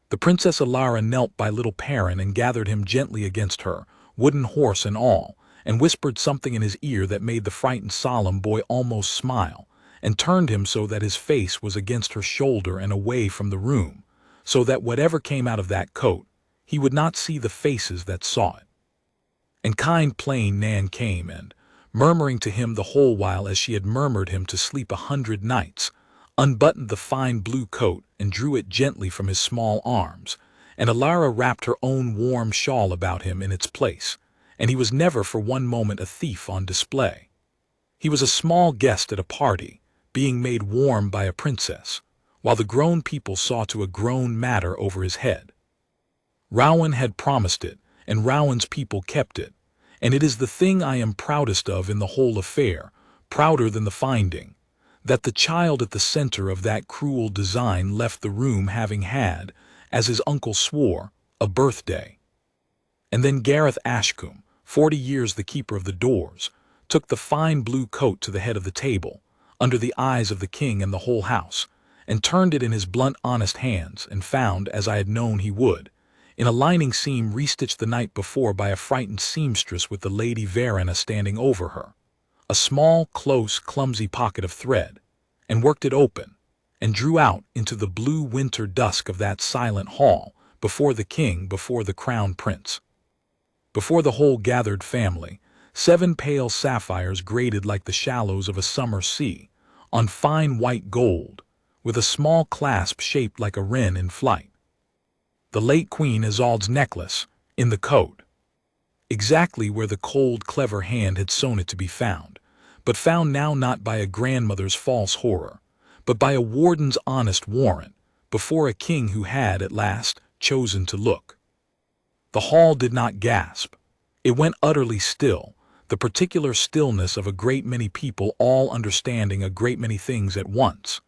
the Princess Elara knelt by little Perrin and gathered him gently against her, wooden horse and all, and whispered something in his ear that made the frightened solemn boy almost smile, and turned him so that his face was against her shoulder and away from the room, so that whatever came out of that coat, he would not see the faces that saw it. And kind plain Nan came and, murmuring to him the whole while as she had murmured him to sleep 100 nights, unbuttoned the fine blue coat and drew it gently from his small arms, and Elara wrapped her own warm shawl about him in its place, and he was never for one moment a thief on display. He was a small guest at a party, being made warm by a princess, while the grown people saw to a grown matter over his head. Rowan had promised it, and Rowan's people kept it, and it is the thing I am proudest of in the whole affair, prouder than the finding, that the child at the center of that cruel design left the room having had, as his uncle swore, a birthday. And then Gareth Ashcombe, 40 years the keeper of the doors, took the fine blue coat to the head of the table, under the eyes of the king and the whole house, and turned it in his blunt honest hands, and found, as I had known he would, in a lining seam restitched the night before by a frightened seamstress with the Lady Verena standing over her, a small, close, clumsy pocket of thread, and worked it open, and drew out into the blue winter dusk of that silent hall, before the king, before the crown prince, before the whole gathered family. 7 pale sapphires graded like the shallows of a summer sea, on fine white gold, with a small clasp shaped like a wren in flight. The late Queen Isolde's necklace, in the coat, exactly where the cold, clever hand had sewn it to be found, but found now not by a grandmother's false horror, but by a warden's honest warrant, before a king who had, at last, chosen to look. The hall did not gasp. It went utterly still, the particular stillness of a great many people all understanding a great many things at once.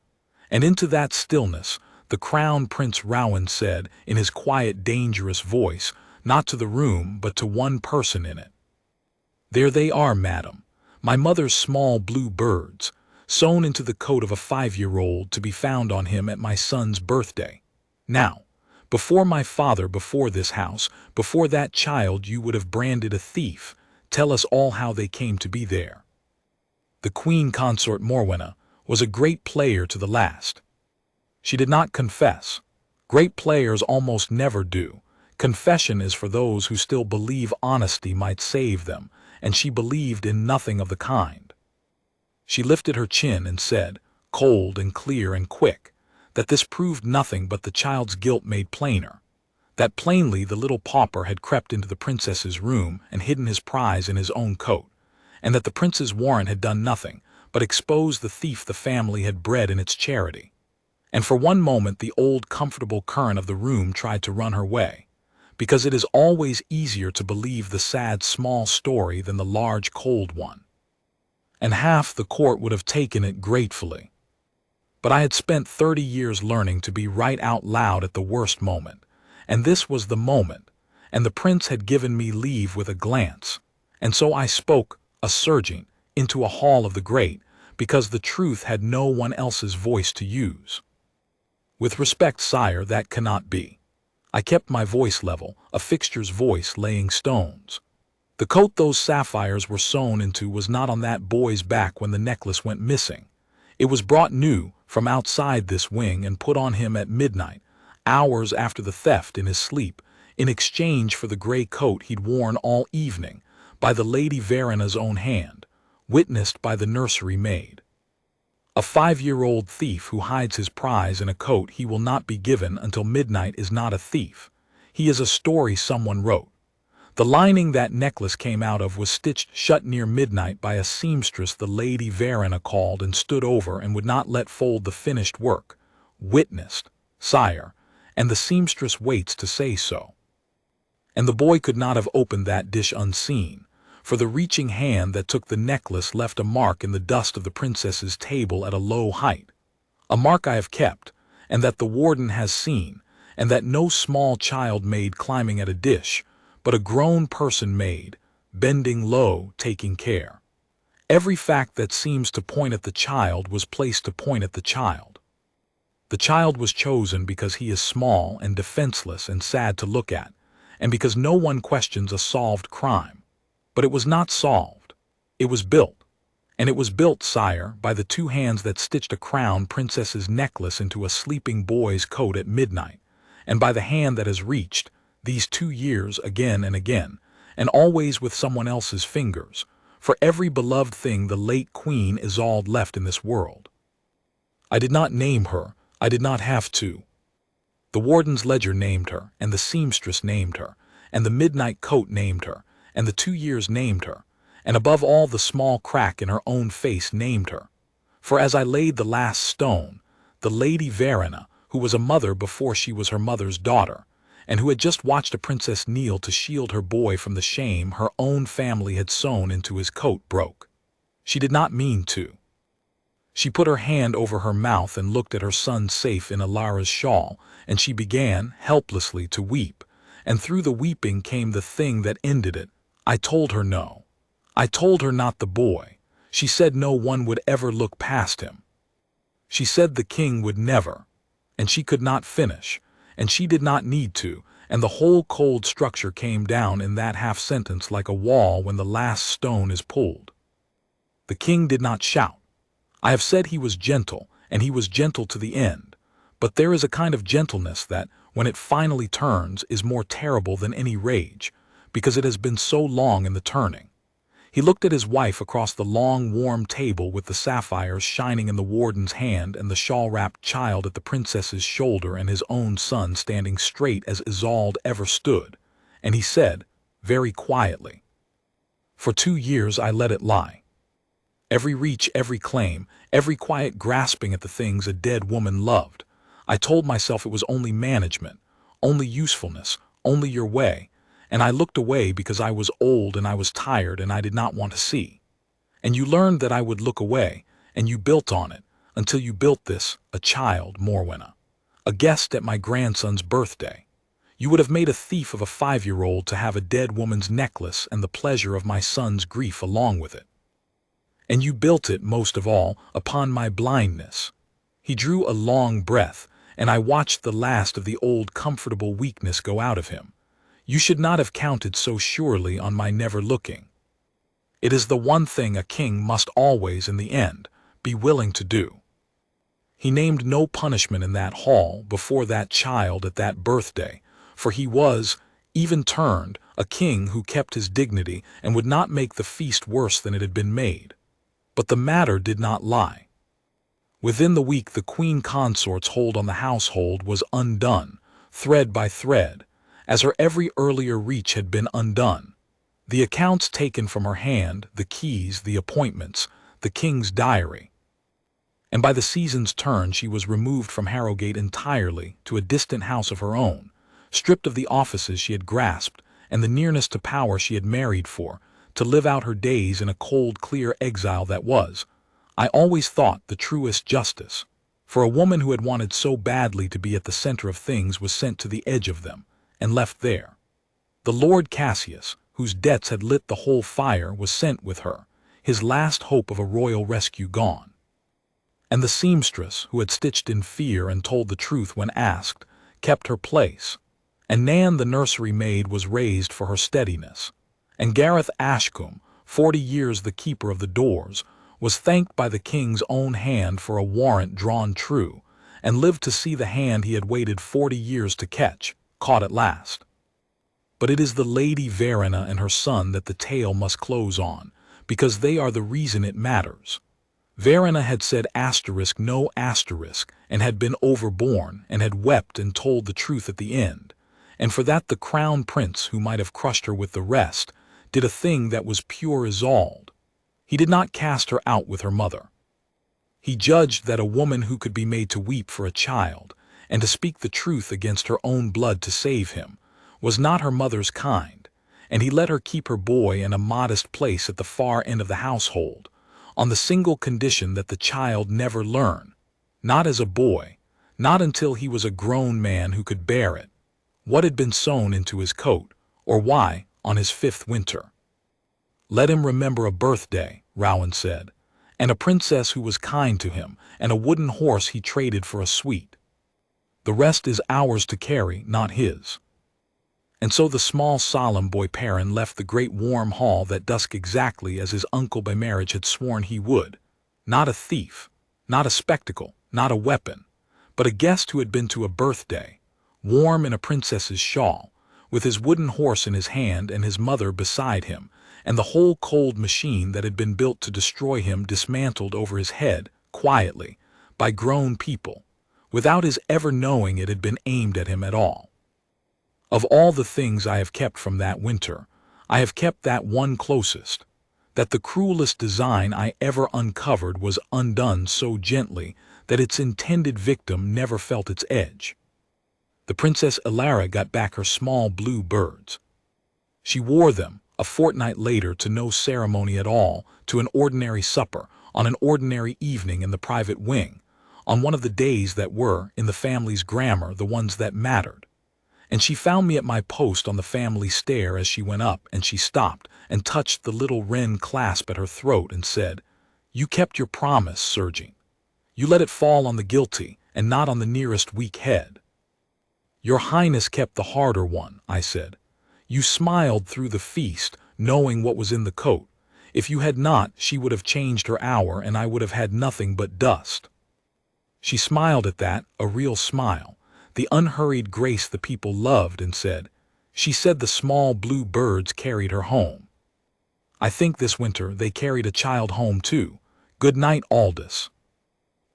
And into that stillness, the Crown Prince Rowan said, in his quiet, dangerous voice, not to the room, but to one person in it, "There they are, madam, my mother's small blue birds, sewn into the coat of a 5-year-old to be found on him at my son's birthday. Now, before my father, before this house, before that child you would have branded a thief, tell us all how they came to be there." The Queen Consort Morwenna was a great player to the last. She did not confess. Great players almost never do. Confession is for those who still believe honesty might save them, and she believed in nothing of the kind. She lifted her chin and said, cold and clear and quick, that this proved nothing but the child's guilt made plainer, that plainly the little pauper had crept into the princess's room and hidden his prize in his own coat, and that the prince's warrant had done nothing but expose the thief the family had bred in its charity. And for one moment the old comfortable current of the room tried to run her way, because it is always easier to believe the sad small story than the large cold one. And half the court would have taken it gratefully. But I had spent 30 years learning to be right out loud at the worst moment, and this was the moment, and the prince had given me leave with a glance, and so I spoke, a serjeant, into a hall of the great, because the truth had no one else's voice to use. "With respect, sire, that cannot be." I kept my voice level, a fixture's voice laying stones. "The coat those sapphires were sewn into was not on that boy's back when the necklace went missing. It was brought new from outside this wing and put on him at midnight, hours after the theft, in his sleep, in exchange for the gray coat he'd worn all evening, by the Lady Verana's own hand, witnessed by the nursery maid. A 5-year-old thief who hides his prize in a coat he will not be given until midnight is not a thief. He is a story someone wrote. The lining that necklace came out of was stitched shut near midnight by a seamstress the Lady Verana called and stood over and would not let fold the finished work. Witnessed, sire, and the seamstress waits to say so. And the boy could not have opened that dish unseen, for the reaching hand that took the necklace left a mark in the dust of the princess's table at a low height, a mark I have kept, and that the warden has seen, and that no small child made climbing at a dish, but a grown person made, bending low, taking care. Every fact that seems to point at the child was placed to point at the child. The child was chosen because he is small and defenseless and sad to look at, and because no one questions a solved crime. But it was not solved. It was built. And it was built, sire, by the 2 hands that stitched a crown princess's necklace into a sleeping boy's coat at midnight, and by the hand that has reached, these 2 years again and again, and always with someone else's fingers, for every beloved thing the late Queen Isolde left in this world. I did not name her. I did not have to. The warden's ledger named her, and the seamstress named her, and the midnight coat named her, and the 2 years named her, and above all the small crack in her own face named her. For as I laid the last stone, the Lady Verana, who was a mother before she was her mother's daughter, and who had just watched a princess kneel to shield her boy from the shame her own family had sewn into his coat, broke. She did not mean to. She put her hand over her mouth and looked at her son safe in Elara's shawl, and she began, helplessly, to weep, and through the weeping came the thing that ended it. I told her no. I told her not the boy. She said no one would ever look past him. She said the king would never, and she could not finish, and she did not need to, and the whole cold structure came down in that half-sentence like a wall when the last stone is pulled. The king did not shout. I have said he was gentle, and he was gentle to the end. But there is a kind of gentleness that, when it finally turns, is more terrible than any rage, because it has been so long in the turning. He looked at his wife across the long, warm table with the sapphires shining in the warden's hand and the shawl-wrapped child at the princess's shoulder and his own son standing straight as Isolde ever stood, and he said, very quietly, "For 2 years I let it lie. Every reach, every claim, every quiet grasping at the things a dead woman loved. I told myself it was only management, only usefulness, only your way, and I looked away because I was old and I was tired and I did not want to see. And you learned that I would look away, and you built on it, until you built this, a child, Morwenna, a guest at my grandson's birthday. You would have made a thief of a 5-year-old to have a dead woman's necklace and the pleasure of my son's grief along with it. And you built it, most of all, upon my blindness." He drew a long breath, and I watched the last of the old comfortable weakness go out of him. "You should not have counted so surely on my never looking. It is the one thing a king must always, in the end, be willing to do." He named no punishment in that hall before that child at that birthday, for he was, even turned, a king who kept his dignity and would not make the feast worse than it had been made. But the matter did not lie. Within the week the Queen Consort's hold on the household was undone, thread by thread, as her every earlier reach had been undone. The accounts taken from her hand, the keys, the appointments, the king's diary. And by the season's turn she was removed from Harrowgate entirely to a distant house of her own, stripped of the offices she had grasped and the nearness to power she had married for, to live out her days in a cold, clear exile that was, I always thought, the truest justice. For a woman who had wanted so badly to be at the center of things was sent to the edge of them, and left there. The Lord Cassius, whose debts had lit the whole fire, was sent with her, his last hope of a royal rescue gone. And the seamstress, who had stitched in fear and told the truth when asked, kept her place. And Nan, the nursery maid, was raised for her steadiness. And Gareth Ashcombe, 40 years the keeper of the doors, was thanked by the king's own hand for a warrant drawn true, and lived to see the hand he had waited 40 years to catch, caught at last. But it is the Lady Verena and her son that the tale must close on, because they are the reason it matters. Verena had said asterisk no asterisk, and had been overborne, and had wept and told the truth at the end, and for that the crown prince, who might have crushed her with the rest, did a thing that was pure Isolde. He did not cast her out with her mother. He judged that a woman who could be made to weep for a child, and to speak the truth against her own blood to save him, was not her mother's kind, and he let her keep her boy in a modest place at the far end of the household, on the single condition that the child never learn, not as a boy, not until he was a grown man who could bear it, what had been sewn into his coat, or why, on his 5th winter. "Let him remember a birthday," Rowan said, "and a princess who was kind to him, and a wooden horse he traded for a sweet. The rest is ours to carry, not his." And so the small solemn boy Perrin left the great warm hall that dusk exactly as his uncle by marriage had sworn he would, not a thief, not a spectacle, not a weapon, but a guest who had been to a birthday, warm in a princess's shawl, with his wooden horse in his hand and his mother beside him, and the whole cold machine that had been built to destroy him dismantled over his head, quietly, by grown people, without his ever knowing it had been aimed at him at all. Of all the things I have kept from that winter, I have kept that one closest, that the cruelest design I ever uncovered was undone so gently that its intended victim never felt its edge. The Princess Elara got back her small blue birds. She wore them, a fortnight later, to no ceremony at all, to an ordinary supper, on an ordinary evening in the private wing, on one of the days that were, in the family's grammar, the ones that mattered. And she found me at my post on the family stair as she went up, and she stopped and touched the little wren clasp at her throat and said, "You kept your promise, Serjeant. You let it fall on the guilty, and not on the nearest weak head." "Your Highness kept the harder one," I said. "You smiled through the feast, knowing what was in the coat. If you had not, she would have changed her hour, and I would have had nothing but dust." She smiled at that, a real smile, the unhurried grace the people loved, and said, "She said the small blue birds carried her home. I think this winter they carried a child home too. Good night, Aldous."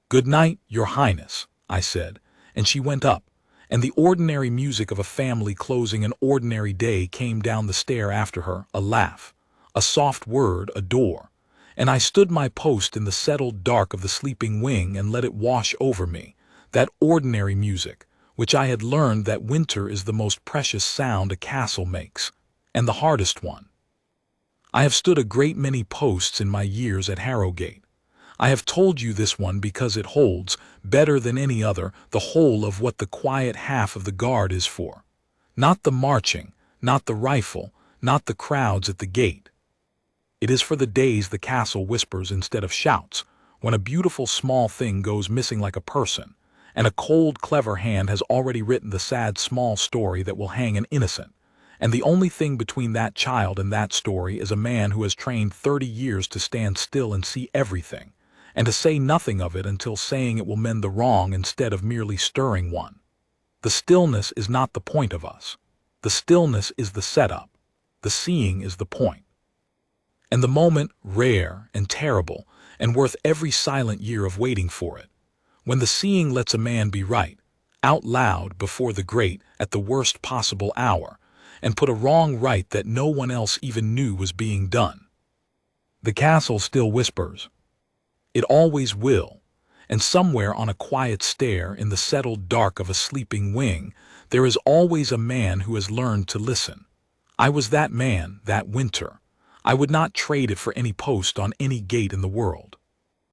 "Good night, Your Highness," I said, and she went up, and the ordinary music of a family closing an ordinary day came down the stair after her, a laugh, a soft word, a door, and I stood my post in the settled dark of the sleeping wing and let it wash over me, that ordinary music, which I had learned that winter is the most precious sound a castle makes, and the hardest one. I have stood a great many posts in my years at Harrogate. I have told you this one because it holds, better than any other, the whole of what the quiet half of the guard is for. Not the marching, not the rifle, not the crowds at the gate. It is for the days the castle whispers instead of shouts, when a beautiful small thing goes missing like a person, and a cold, clever hand has already written the sad small story that will hang an innocent, and the only thing between that child and that story is a man who has trained 30 years to stand still and see everything, and to say nothing of it until saying it will mend the wrong instead of merely stirring one. The stillness is not the point of us. The stillness is the setup. The seeing is the point. And the moment rare and terrible and worth every silent year of waiting for it, when the seeing lets a man be right, out loud before the great at the worst possible hour, and put a wrong right that no one else even knew was being done. The castle still whispers. It always will, and somewhere on a quiet stair in the settled dark of a sleeping wing, there is always a man who has learned to listen. I was that man that winter. I would not trade it for any post on any gate in the world.